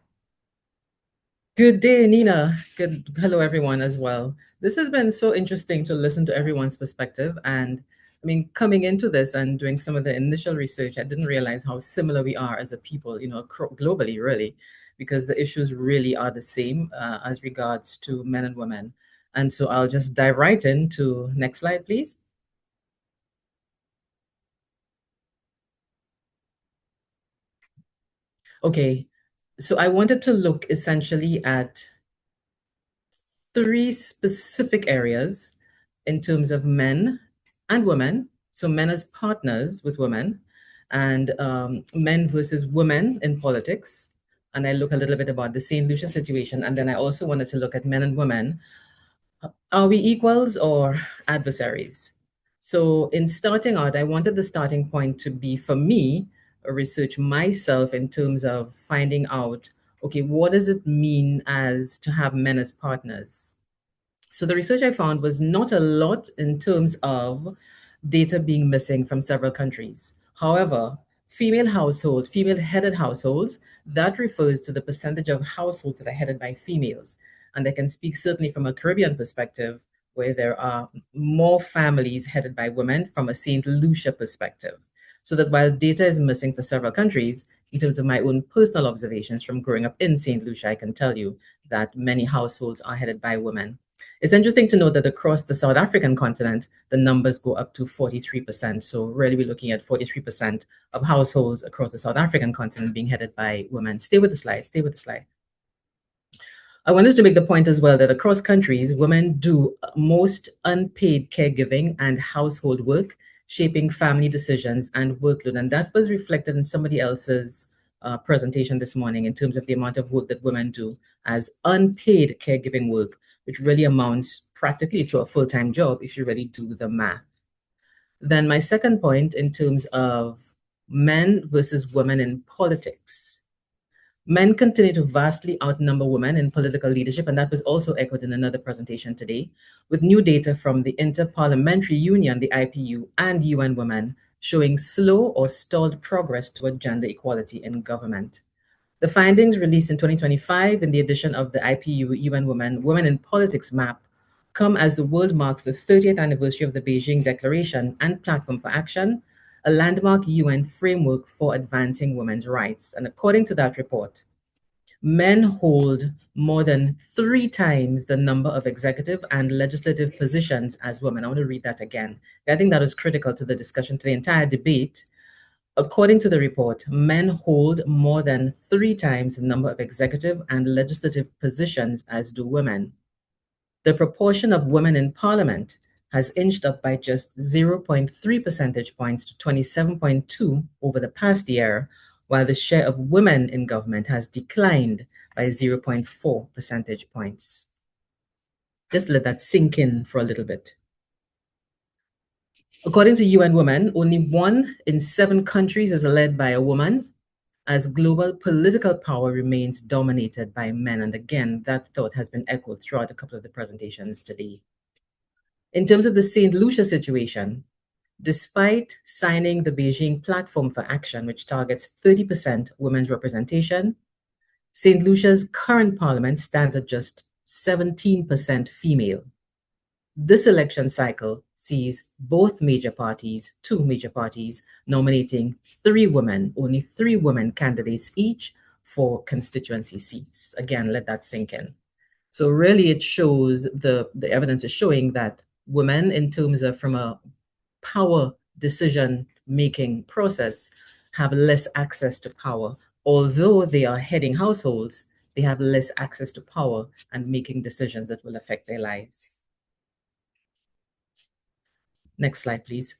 Good day, Nina. Hello, everyone, as well. This has been so interesting to listen to everyone's perspective. And I mean, coming into this and doing some of the initial research, I didn't realize how similar we are as a people, globally, really, because the issues really are the same as regards to men and women. And so I'll just dive right into next slide, please. Okay, so I wanted to look essentially at three specific areas in terms of men and women. So men as partners with women, and men versus women in politics. And I look a little bit about the St. Lucia situation. And then I also wanted to look at men and women. Are we equals or adversaries? So in starting out, I wanted the starting point to be, for me, a research myself in terms of finding out, okay, what does it mean as to have men as partners? So the research I found was not a lot in terms of data being missing from several countries. However, female-headed households, that refers to the percentage of households that are headed by females. And I can speak certainly from a Caribbean perspective, where there are more families headed by women from a St. Lucia perspective. So that while data is missing for several countries, in terms of my own personal observations from growing up in St. Lucia, I can tell you that many households are headed by women. It's interesting to note that across the South African continent, the numbers go up to 43%. So really we're looking at 43% of households across the South African continent being headed by women. Stay with the slide, stay with the slide. I wanted to make the point as well that across countries, women do most unpaid caregiving and household work, shaping family decisions and workload. And that was reflected in somebody else's presentation this morning in terms of the amount of work that women do as unpaid caregiving work, which really amounts practically to a full-time job if you really do the math. Then my second point in terms of men versus women in politics. Men continue to vastly outnumber women in political leadership, and that was also echoed in another presentation today, with new data from the Inter-Parliamentary Union, the IPU, and UN Women showing slow or stalled progress toward gender equality in government. The findings released in 2025 in the edition of the IPU UN Women in Politics map come as the world marks the 30th anniversary of the Beijing Declaration and Platform for Action, a landmark UN framework for advancing women's rights. And according to that report, men hold more than 3 times the number of executive and legislative positions as women. I want to read that again. I think that is critical to the discussion, to the entire debate. According to the report, men hold more than 3 times the number of executive and legislative positions as do women. The proportion of women in parliament has inched up by just 0.3 percentage points to 27.2 over the past year, while the share of women in government has declined by 0.4 percentage points. Just let that sink in for a little bit. According to UN Women, only 1 in 7 countries is led by a woman, as global political power remains dominated by men. And again, that thought has been echoed throughout a couple of the presentations today. In terms of the St. Lucia situation, despite signing the Beijing Platform for Action, which targets 30% women's representation, St. Lucia's current parliament stands at just 17% female. This election cycle sees both major parties, 2 major parties, nominating 3 women, only 3 women candidates each for constituency seats. Again, let that sink in. So really it shows, the evidence is showing that women, in terms of from a power decision-making process, have less access to power. Although they are heading households, they have less access to power and making decisions that will affect their lives. Next slide, please.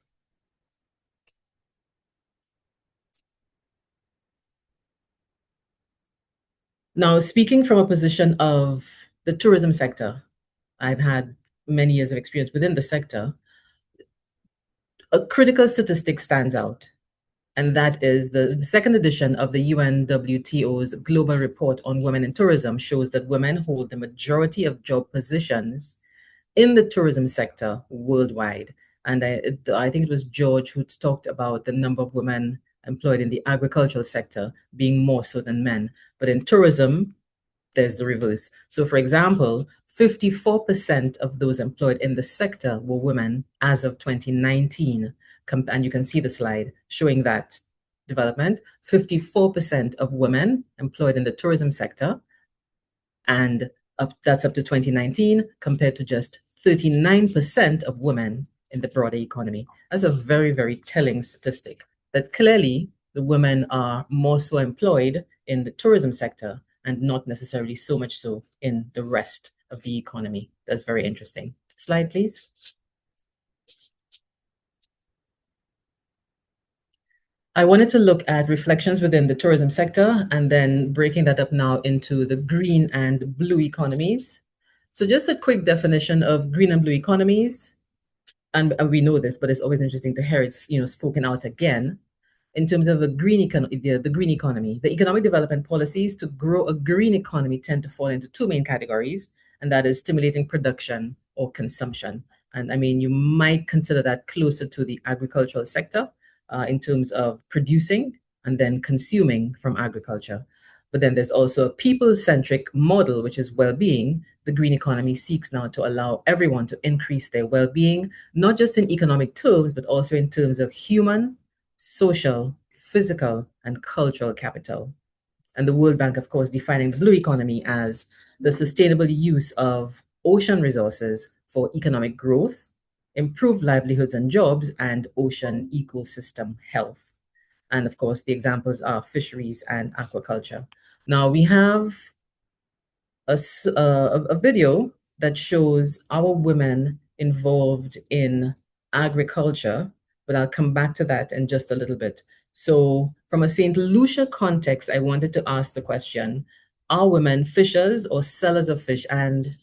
Now, speaking from a position of the tourism sector, I've had many years of experience within the sector. A critical statistic stands out, and that is the second edition of the UNWTO's Global Report on Women in Tourism shows that women hold the majority of job positions in the tourism sector worldwide. And I think it was George who talked about the number of women employed in the agricultural sector being more so than men. But in tourism, there's the reverse. So for example, 54% of those employed in the sector were women as of 2019. And you can see the slide showing that development. 54% of women employed in the tourism sector, and that's up to 2019, compared to just 39% of women in the broader economy. That's a very, very telling statistic, that clearly the women are more so employed in the tourism sector and not necessarily so much so in the rest of the economy. That's very interesting. Slide, please. I wanted to look at reflections within the tourism sector and then breaking that up now into the green and blue economies. So just a quick definition of green and blue economies. And we know this, but it's always interesting to hear it, spoken out again. In terms of the green economy, the economic development policies to grow a green economy tend to fall into two main categories, and that is stimulating production or consumption. And I mean, you might consider that closer to the agricultural sector in terms of producing and then consuming from agriculture. But then there's also a people-centric model, which is well-being. The green economy seeks now to allow everyone to increase their well-being, not just in economic terms, but also in terms of human, social, physical, and cultural capital. And the World Bank, of course, defining the blue economy as the sustainable use of ocean resources for economic growth, improved livelihoods and jobs, and ocean ecosystem health. And of course, the examples are fisheries and aquaculture. Now we have a video that shows our women involved in agriculture, but I'll come back to that in just a little bit. So from a St. Lucia context, I wanted to ask the question, are women fishers or sellers of fish? And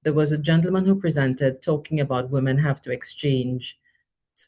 there was a gentleman who presented talking about women have to exchange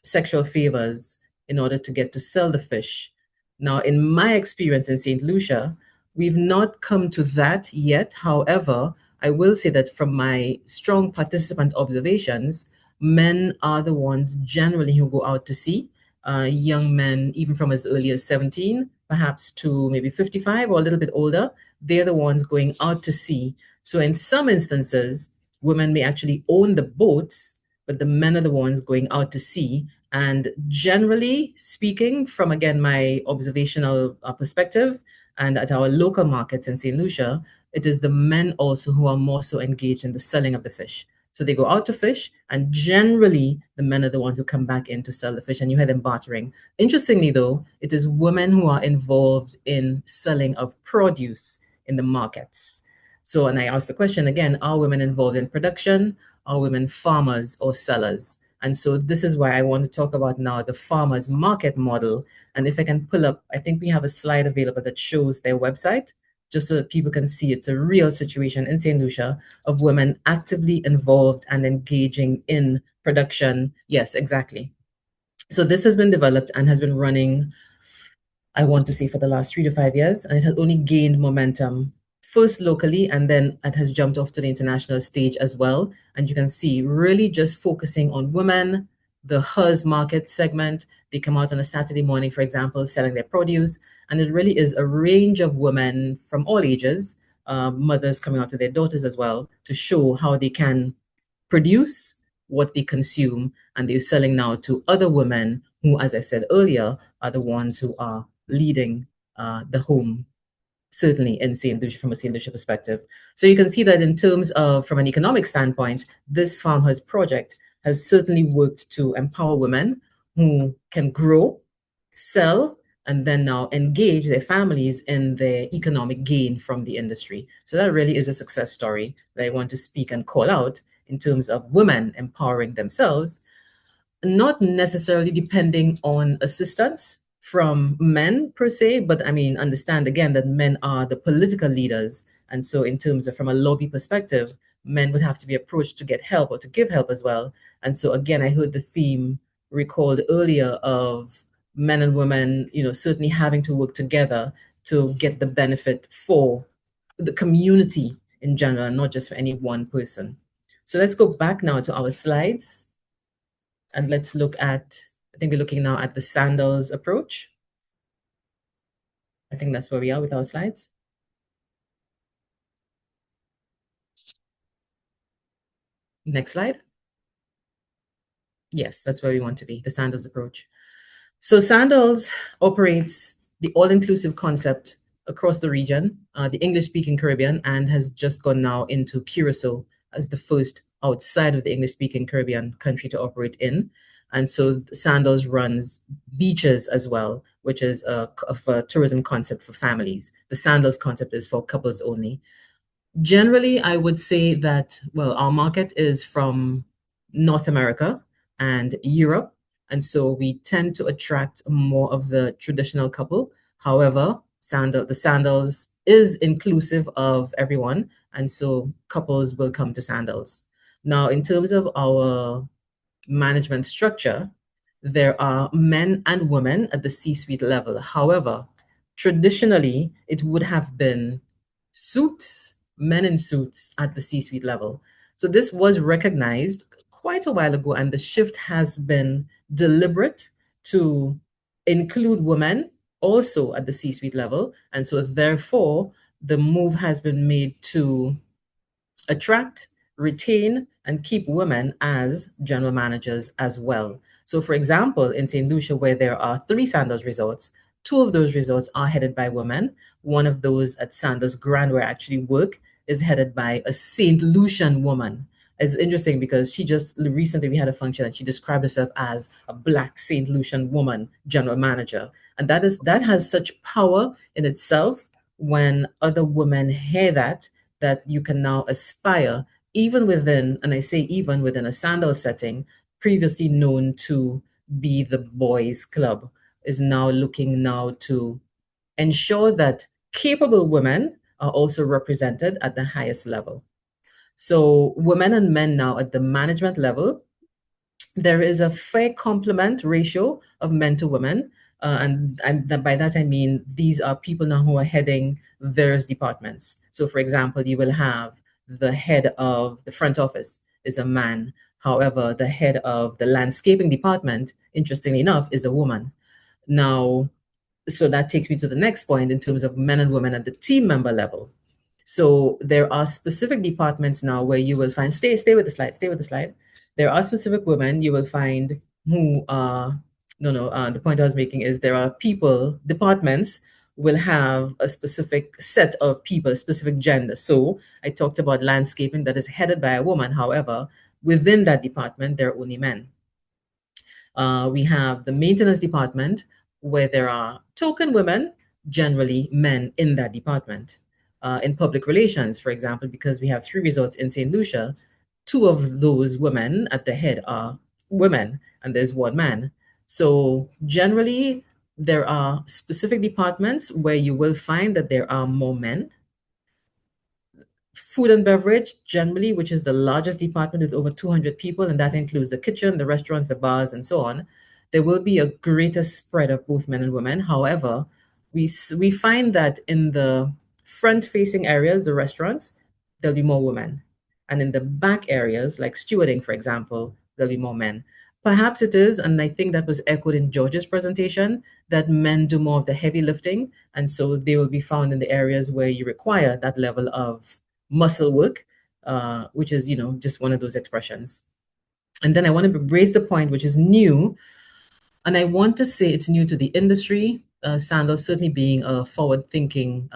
sexual favors in order to get to sell the fish. Now, in my experience in St. Lucia, we've not come to that yet. However, I will say that from my strong participant observations, men are the ones generally who go out to sea. Young men, even from as early as 17, perhaps to maybe 55 or a little bit older, they're the ones going out to sea. So in some instances, women may actually own the boats, but the men are the ones going out to sea. And generally speaking, from again, my observational perspective, and at our local markets in St. Lucia, it is the men also who are more so engaged in the selling of the fish. So they go out to fish, and generally the men are the ones who come back in to sell the fish, and you hear them bartering. Interestingly, though, it is women who are involved in selling of produce in the markets. So, and I ask the question again, are women involved in production? Are women farmers or sellers? And so this is why I want to talk about now the farmers market model. And if I can pull up, I think we have a slide available that shows their website, just so that people can see it's a real situation in St. Lucia of women actively involved and engaging in production. Yes, exactly. So this has been developed and has been running, I want to say, for the last 3 to 5 years, and it has only gained momentum first locally, and then it has jumped off to the international stage as well. And you can see really just focusing on women, the hers market segment. They come out on a Saturday morning, for example, selling their produce. And it really is a range of women from all ages, mothers coming out with their daughters as well, to show how they can produce what they consume. And they're selling now to other women who, as I said earlier, are the ones who are leading the home, certainly in St. Lucia, from a St. Lucia perspective. So you can see that in terms of, from an economic standpoint, this Farmers project has certainly worked to empower women who can grow, sell, and then now engage their families in their economic gain from the industry. So that really is a success story that I want to speak and call out in terms of women empowering themselves, not necessarily depending on assistance from men per se, but I mean, understand again that men are the political leaders. And so in terms of from a lobby perspective, men would have to be approached to get help or to give help as well. And so again, I heard the theme recalled earlier of men and women, certainly having to work together to get the benefit for the community in general, not just for any one person. So let's go back now to our slides. And let's look at, I think we're looking now at the Sandals approach. I think that's where we are with our slides. Next slide. Yes, that's where we want to be, the Sandals approach. So Sandals operates the all-inclusive concept across the region, the English-speaking Caribbean, and has just gone now into Curacao as the first outside of the English-speaking Caribbean country to operate in. And so Sandals runs beaches as well, which is a tourism concept for families. The Sandals concept is for couples only. Generally, I would say that, well, our market is from North America and Europe. And so we tend to attract more of the traditional couple. However, the Sandals is inclusive of everyone. And so couples will come to Sandals. Now, in terms of our management structure, there are men and women at the C-suite level. However, traditionally, it would have been suits, men in suits at the C-suite level. So this was recognized quite a while ago, and the shift has been deliberate to include women also at the C-suite level. And so therefore, the move has been made to attract, retain, and keep women as general managers as well. So, for example, in St. Lucia, where there are 3 Sandals resorts, 2 of those resorts are headed by women. One of those at Sandals Grand, where I actually work, is headed by a St. Lucian woman. It's interesting because she just recently we had a function and she described herself as a Black St. Lucian woman general manager. And that has such power in itself when other women hear that you can now aspire, even within, and I say even within a sandal setting, previously known to be the boys' club, is now looking now to ensure that capable women are also represented at the highest level. So women and men now at the management level, there is a fair complement ratio of men to women. And by that I mean these are people now who are heading various departments. So, for example, you will have the head of the front office is a man. However, the head of the landscaping department, interestingly enough, is a woman. Now, so that takes me to the next point in terms of men and women at the team member level. So there are specific departments now where you will find, stay with the slide, stay with the slide. There are specific women you will find who are, the point I was making is there are people, departments will have a specific set of people, specific gender. So I talked about landscaping that is headed by a woman. However, within that department, there are only men. We have the maintenance department where there are token women, generally men in that department. In public relations, for example, because we have 3 resorts in St. Lucia, 2 of those women at the head are women and there's 1 man. So generally, there are specific departments where you will find that there are more men. Food and beverage, generally, which is the largest department with over 200 people, and that includes the kitchen, the restaurants, the bars, and so on, there will be a greater spread of both men and women. However, we find that in the front-facing areas, the restaurants, there'll be more women. And in the back areas, like stewarding, for example, there'll be more men. Perhaps it is, and I think that was echoed in George's presentation, that men do more of the heavy lifting, and so they will be found in the areas where you require that level of muscle work, which is, just one of those expressions. And then I want to raise the point, which is new, and I want to say it's new to the industry. Sandals certainly being a forward-thinking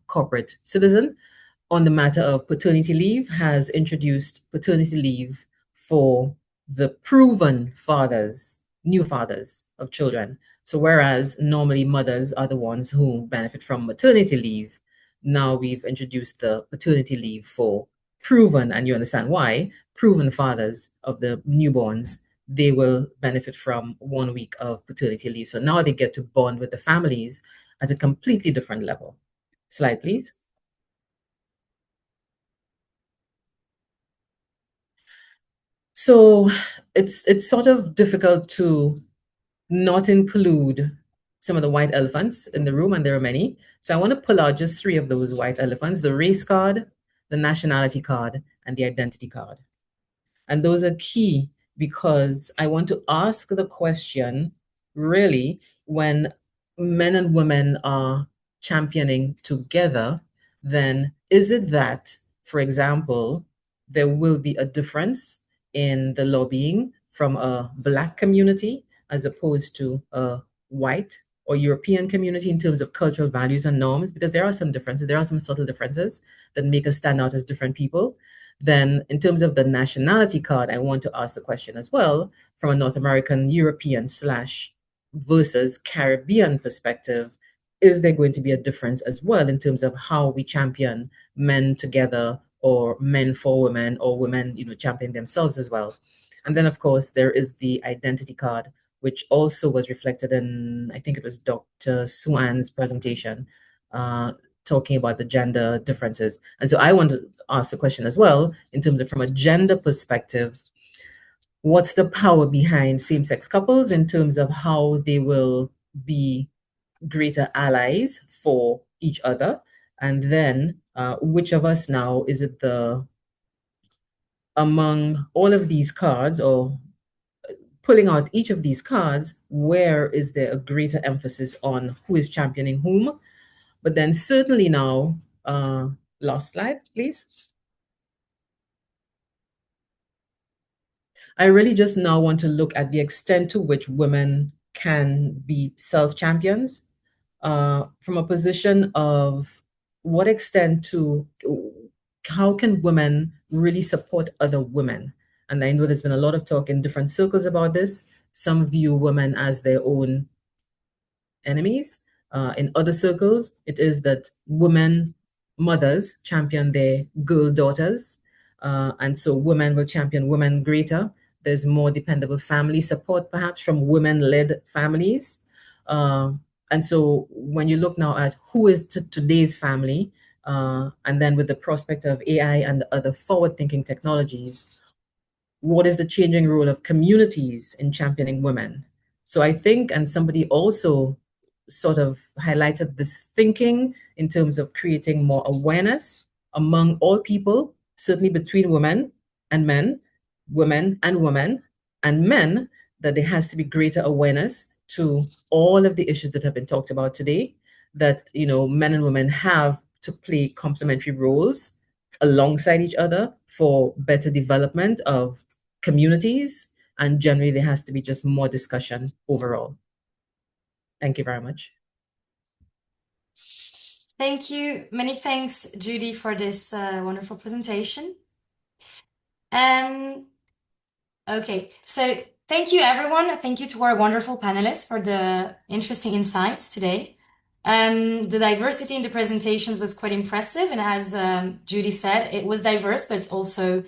corporate citizen on the matter of paternity leave has introduced paternity leave for the proven fathers, new fathers of children. So whereas normally mothers are the ones who benefit from maternity leave, now we've introduced the paternity leave for proven, and you understand why, proven fathers of the newborns, they will benefit from 1 week of paternity leave. So now they get to bond with the families at a completely different level. Slide, please. So it's sort of difficult to not include some of the white elephants in the room, and there are many. So I want to pull out just 3 of those white elephants: the race card, the nationality card, and the identity card. And those are key because I want to ask the question, really, when men and women are championing together, then is it that, for example, there will be a difference in the lobbying from a Black community as opposed to a white or European community in terms of cultural values and norms? Because there are some differences, there are some subtle differences that make us stand out as different people. Then in terms of the nationality card, I want to ask the question as well from a North American, European / versus Caribbean perspective. is there going to be a difference as well in terms of how we champion men together, or men for women, or women, champion themselves as well? And then, of course, there is the identity card, which also was reflected in, I think it was Dr. Suan's presentation, talking about the gender differences. And so I want to ask the question as well, in terms of from a gender perspective, what's the power behind same-sex couples in terms of how they will be greater allies for each other? And then which of us now is it among all of these cards, or pulling out each of these cards, where is there a greater emphasis on who is championing whom? But then certainly now, last slide, please. I really just now want to look at the extent to which women can be self-champions, from a position of what extent to how can women really support other women? And I know there's been a lot of talk in different circles about this. Some view women as their own enemies. In other circles, it is that women, mothers, champion their girl daughters. And so women will champion women greater. There's more dependable family support, perhaps, from women-led families. And so when you look now at who is today's family, and then with the prospect of AI and other forward-thinking technologies, what is the changing role of communities in championing women? So I think, and somebody also sort of highlighted this thinking in terms of creating more awareness among all people, certainly between women and men, women and women, and men, that there has to be greater awareness to all of the issues that have been talked about today, that men and women have to play complementary roles alongside each other for better development of communities, and generally there has to be just more discussion overall. Thank you very much. Thank you. Many thanks, Judy, for this wonderful presentation. Okay, so thank you, everyone. Thank you to our wonderful panelists for the interesting insights today. The diversity in the presentations was quite impressive, and as Judy said, it was diverse, but also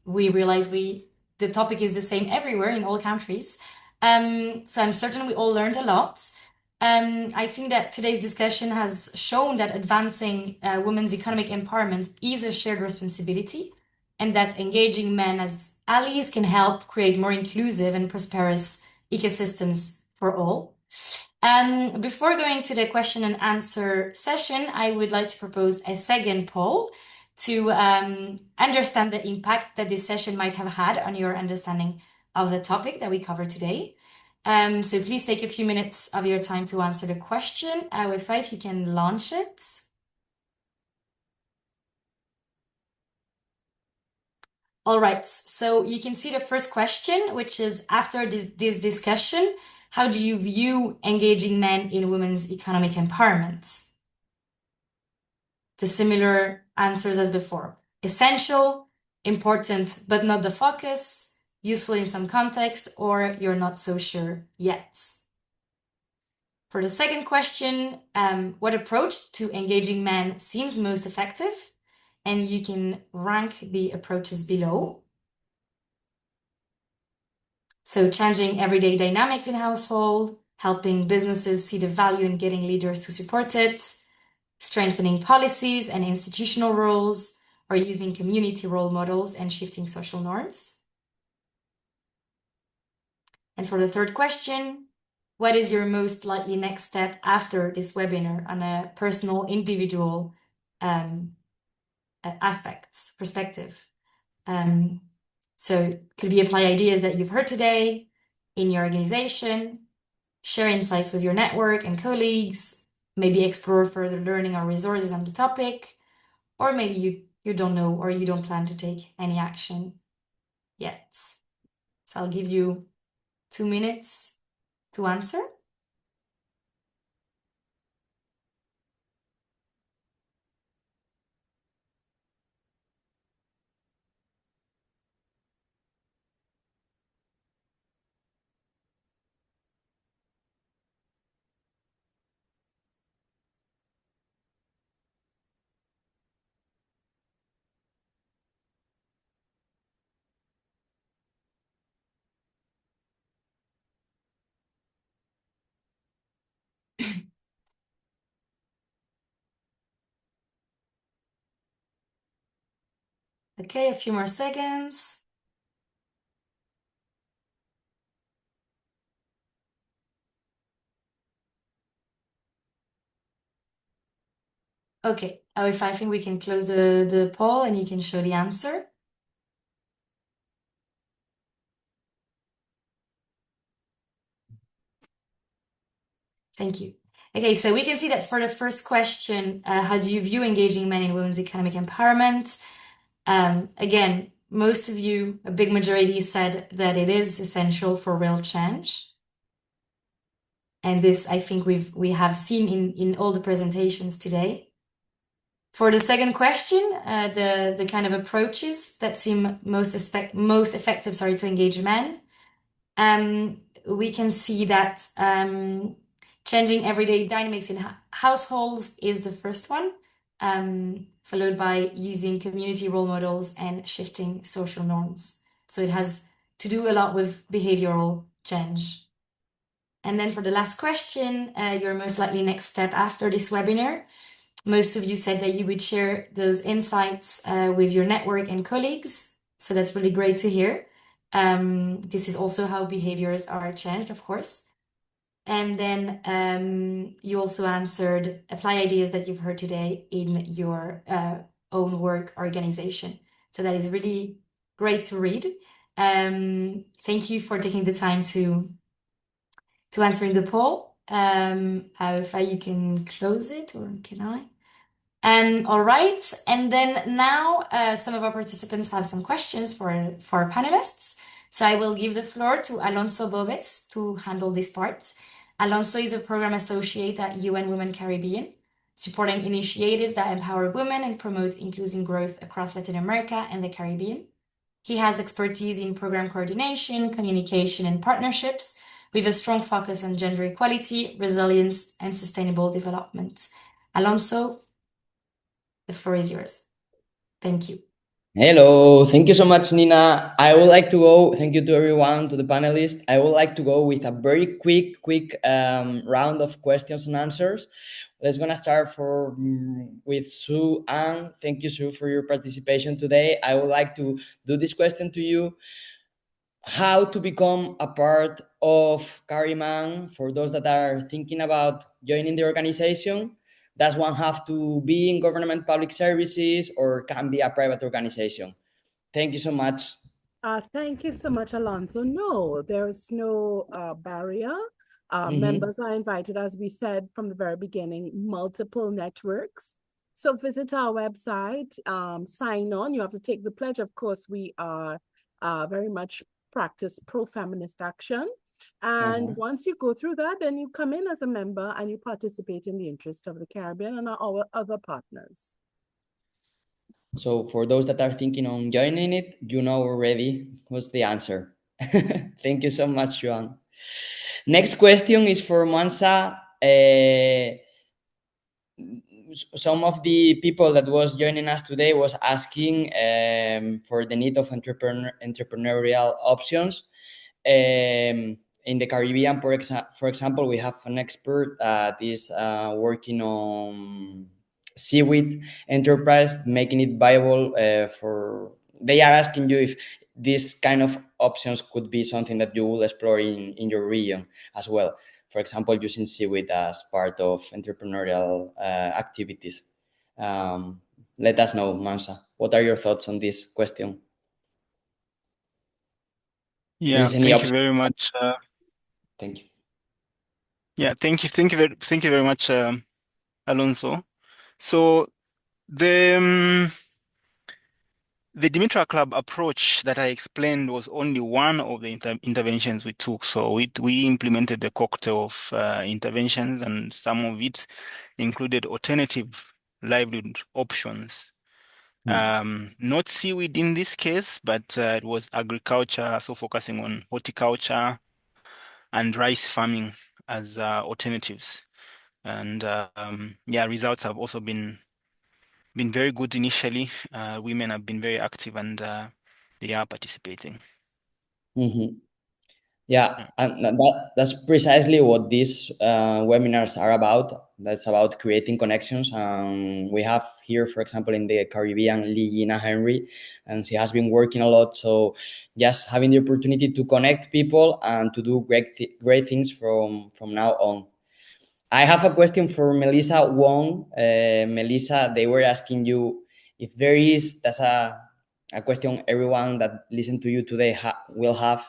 we realized the topic is the same everywhere in all countries. So I'm certain we all learned a lot. I think that today's discussion has shown that advancing women's economic empowerment is a shared responsibility, and that engaging men as allies can help create more inclusive and prosperous ecosystems for all. Before going to the question and answer session, I would like to propose a second poll to understand the impact that this session might have had on your understanding of the topic that we covered today. So please take a few minutes of your time to answer the question. Wefa, if you can launch it. All right, so you can see the first question, which is, after this discussion, how do you view engaging men in women's economic empowerment? The similar answers as before. Essential, important, but not the focus, useful in some context, or you're not so sure yet. For the second question, what approach to engaging men seems most effective? And you can rank the approaches below. So changing everyday dynamics in household, helping businesses see the value in getting leaders to support it, strengthening policies and institutional roles, or using community role models and shifting social norms. And for the third question, what is your most likely next step after this webinar on a personal, individual perspective? So could be apply ideas that you've heard today in your organization, share insights with your network and colleagues, maybe explore further learning or resources on the topic, or maybe you don't know or you don't plan to take any action yet. So I'll give you 2 minutes to answer. Okay, a few more seconds. Okay, if I think we can close the poll and you can show the answer. Thank you. Okay, so we can see that for the first question, how do you view engaging men in women's economic empowerment? Again, most of you, a big majority, said that it is essential for real change. And this, I think we have seen in all the presentations today. For the second question, the kind of approaches that seem most effective, to engage men, we can see that changing everyday dynamics in households is the first one, followed by using community role models and shifting social norms. So it has to do a lot with behavioral change. And then for the last question, your most likely next step after this webinar, most of you said that you would share those insights with your network and colleagues. So that's really great to hear. This is also how behaviors are changed, of course. And then you also answered apply ideas that you've heard today in your own work organization. So that is really great to read. Thank you for taking the time to answering the poll. If you can close it, or can I? All right, and then now some of our participants have some questions for our panelists. So I will give the floor to Alonso Bobes to handle this part. Alonso is a program associate at UN Women Caribbean, supporting initiatives that empower women and promote inclusive growth across Latin America and the Caribbean. He has expertise in program coordination, communication, and partnerships, with a strong focus on gender equality, resilience, and sustainable development. Alonso, the floor is yours. Thank you. Hello, thank you so much, Nina. I would like to go, thank you to everyone, to the panelists. I would like to go with a very quick round of questions and answers. Let's gonna start with Sue Ann. Thank you, Sue, for your participation today. I would like to do this question to you. How to become a part of Carryman for those that are thinking about joining the organization? Does one have to be in government public services or can be a private organization? Thank you so much. Thank you so much, Alonso. No, there's no barrier. Members are invited, as we said from the very beginning, multiple networks. So visit our website, sign on. You have to take the pledge. Of course, we are very much practice pro-feminist action. And once you go through that, then you come in as a member and you participate in the interest of the Caribbean and our other partners. So for those that are thinking on joining it, you know already what's the answer. Thank you so much, Joan. Next question is for Mwansa. Some of the people that was joining us today was asking for the need of entrepreneurial options. In the Caribbean, for example, we have an expert that is working on seaweed enterprise, making it viable they are asking you if this kind of options could be something that you will explore in your region as well. For example, using seaweed as part of entrepreneurial activities. Let us know, Mwansa. What are your thoughts on this question? Yeah, thank you very much. Thank you. Yeah, thank you very much, Alonso. So the Dimitra Club approach that I explained was only one of the interventions we took. So we implemented a cocktail of interventions, and some of it included alternative livelihood options. Not seaweed in this case, but it was agriculture, so focusing on horticulture and rice farming as alternatives. And yeah, results have also been very good initially. Women have been very active and they are participating. Yeah, and that's precisely what these webinars are about. That's about creating connections. We have here, for example, in the Caribbean, Ligina Henry, and she has been working a lot. So just having the opportunity to connect people and to do great things from now on. I have a question for Melissa Wong. Melissa, they were asking you if there is, that's a question everyone that listened to you today will have.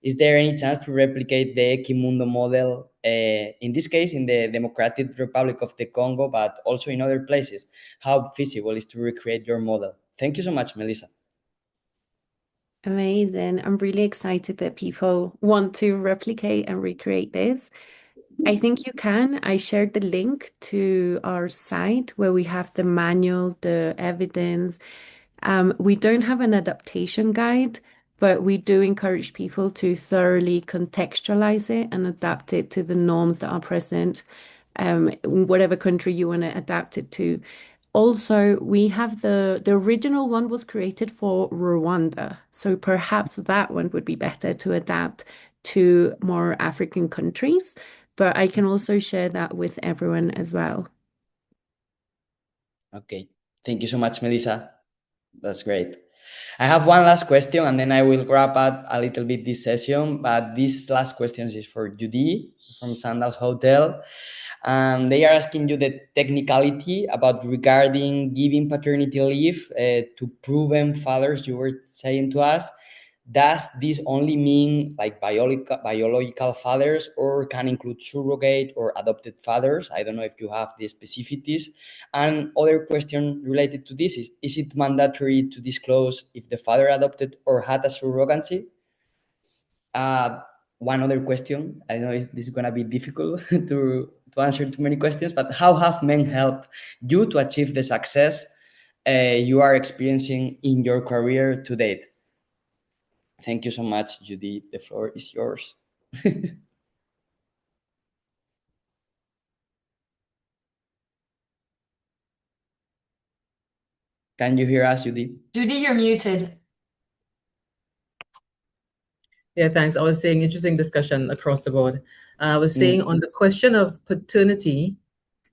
Is there any chance to replicate the Equimundo model, in this case, in the Democratic Republic of the Congo, but also in other places? How feasible is to recreate your model? Thank you so much, Melissa. Amazing. I'm really excited that people want to replicate and recreate this. I think you can. I shared the link to our site where we have the manual, the evidence. We don't have an adaptation guide, but we do encourage people to thoroughly contextualize it and adapt it to the norms that are present, in whatever country you want to adapt it to. Also, we have the original one was created for Rwanda, so perhaps that one would be better to adapt to more African countries, but I can also share that with everyone as well. Okay, thank you so much, Melissa. That's great. I have one last question, and then I will wrap up a little bit this session. But this last question is for Judy from Sandals Hotel. They are asking you the technicality about regarding giving paternity leave to proven fathers. You were saying to us, does this only mean like biological fathers, or can include surrogate or adopted fathers? I don't know if you have the specificities. And other question related to this is it mandatory to disclose if the father adopted or had a surrogacy? One other question, I know this is going to be difficult to answer too many questions, but how have men helped you to achieve the success you are experiencing in your career to date? Thank you so much, Judy. The floor is yours. Can you hear us, Judy? Judy, you're muted. Yeah, thanks. I was saying interesting discussion across the board. I was saying on the question of paternity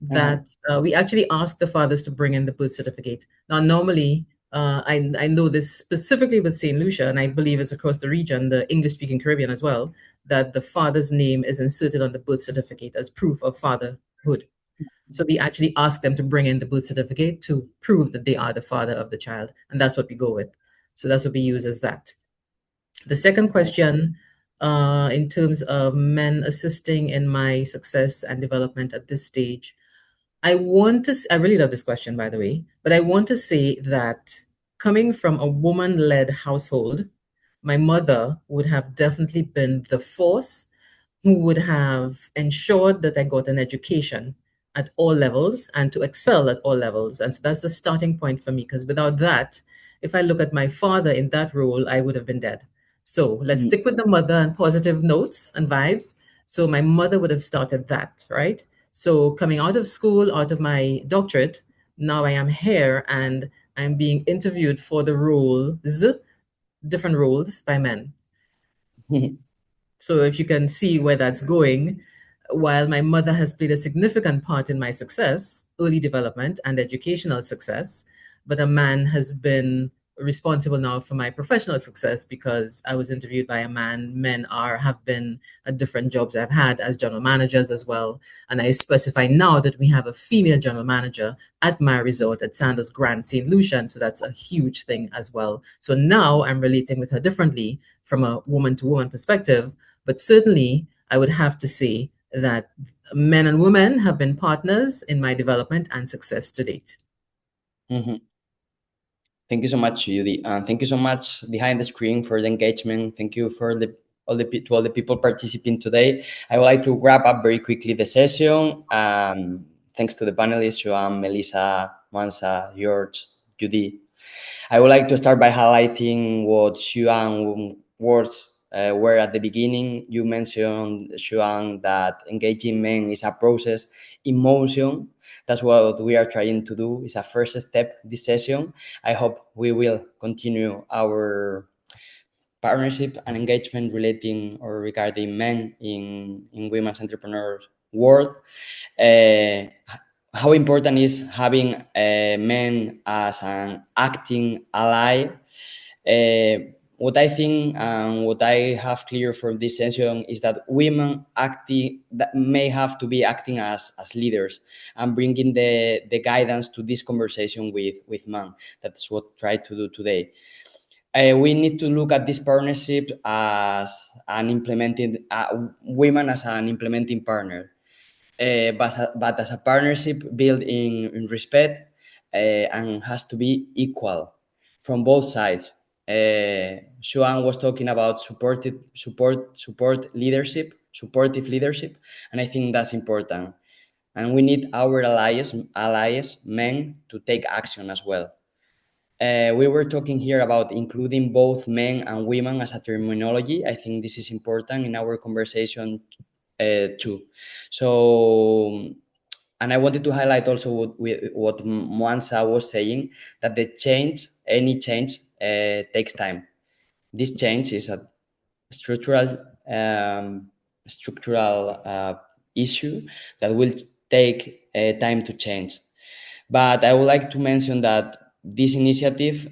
that we actually ask the fathers to bring in the birth certificate. Now, normally, I know this specifically with St. Lucia, and I believe it's across the region, the English-speaking Caribbean as well, that the father's name is inserted on the birth certificate as proof of fatherhood. So we actually ask them to bring in the birth certificate to prove that they are the father of the child, and that's what we go with. So that's what we use as that. The second question, in terms of men assisting in my success and development at this stage, I really love this question, by the way, but I want to say that coming from a woman-led household, my mother would have definitely been the force who would have ensured that I got an education at all levels and to excel at all levels. And so that's the starting point for me, because without that, if I look at my father in that role, I would have been dead. So let's stick with the mother and positive notes and vibes. So my mother would have started that, right? So coming out of school, out of my doctorate, now I am here and I'm being interviewed for the roles, different roles by men. So if you can see where that's going, while my mother has played a significant part in my success, early development and educational success, but a man has been responsible now for my professional success because I was interviewed by a man. Men have been at different jobs I've had as general managers as well. And I specify now that we have a female general manager at my resort at Sandals Grand St. Lucia. So that's a huge thing as well. So now I'm relating with her differently from a woman to woman perspective. But certainly I would have to say that men and women have been partners in my development and success to date. Thank you so much, Judy. And thank you so much behind the screen for the engagement. Thank you for all the people participating today. I would like to wrap up very quickly the session. Thanks to the panelists, Joan, Melissa, Mwansa, George, Judy. I would like to start by highlighting what Xuan words were at the beginning. You mentioned, Xuan, that engaging men is a process in motion. That's what we are trying to do. It's a first step this session. I hope we will continue our partnership and engagement relating or regarding men in women's entrepreneurs world. How important is having men as an acting ally. What I think and what I have clear from this session is that women that may have to be acting as leaders and bringing the guidance to this conversation with men. That's what I try to do today. We need to look at this partnership as an implementing women as an implementing partner, but as a partnership built in respect and has to be equal from both sides. Xuan was talking about supportive leadership, and I think that's important. And we need our allies, men, to take action as well. We were talking here about including both men and women as a terminology. I think this is important in our conversation too. So, and I wanted to highlight also what Mwansa was saying, that any change takes time. This change is a structural issue that will take time to change. But I would like to mention that this initiative,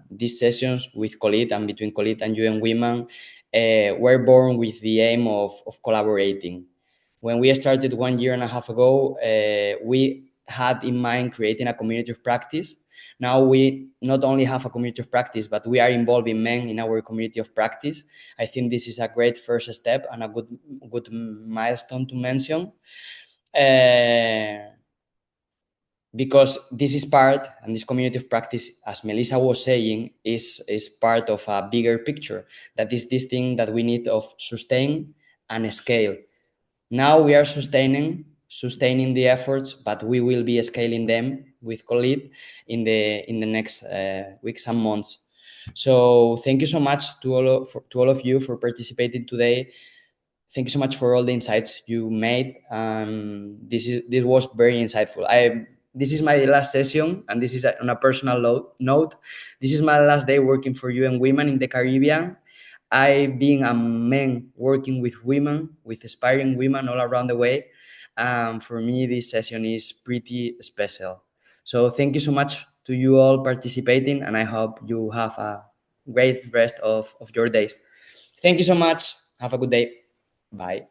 these sessions with COLEAD and between COLEAD and UN Women were born with the aim of collaborating. When we started 1.5 years ago, we had in mind creating a community of practice. Now we not only have a community of practice, but we are involving men in our community of practice. I think this is a great first step and a good milestone to mention. Because this is part, and this community of practice, as Melissa was saying, is part of a bigger picture. That is this thing that we need of sustain and scale. Now we are sustaining the efforts, but we will be scaling them with COLEAD in the next weeks and months. So thank you so much to all of you for participating today. Thank you so much for all the insights you made. This was very insightful. This is my last session, and this is on a personal note. This is my last day working for UN Women in the Caribbean. I, being a man working with women, with aspiring women all around the way, for me, this session is pretty special. So thank you so much to you all participating, and I hope you have a great rest of your days. Thank you so much. Have a good day. Bye.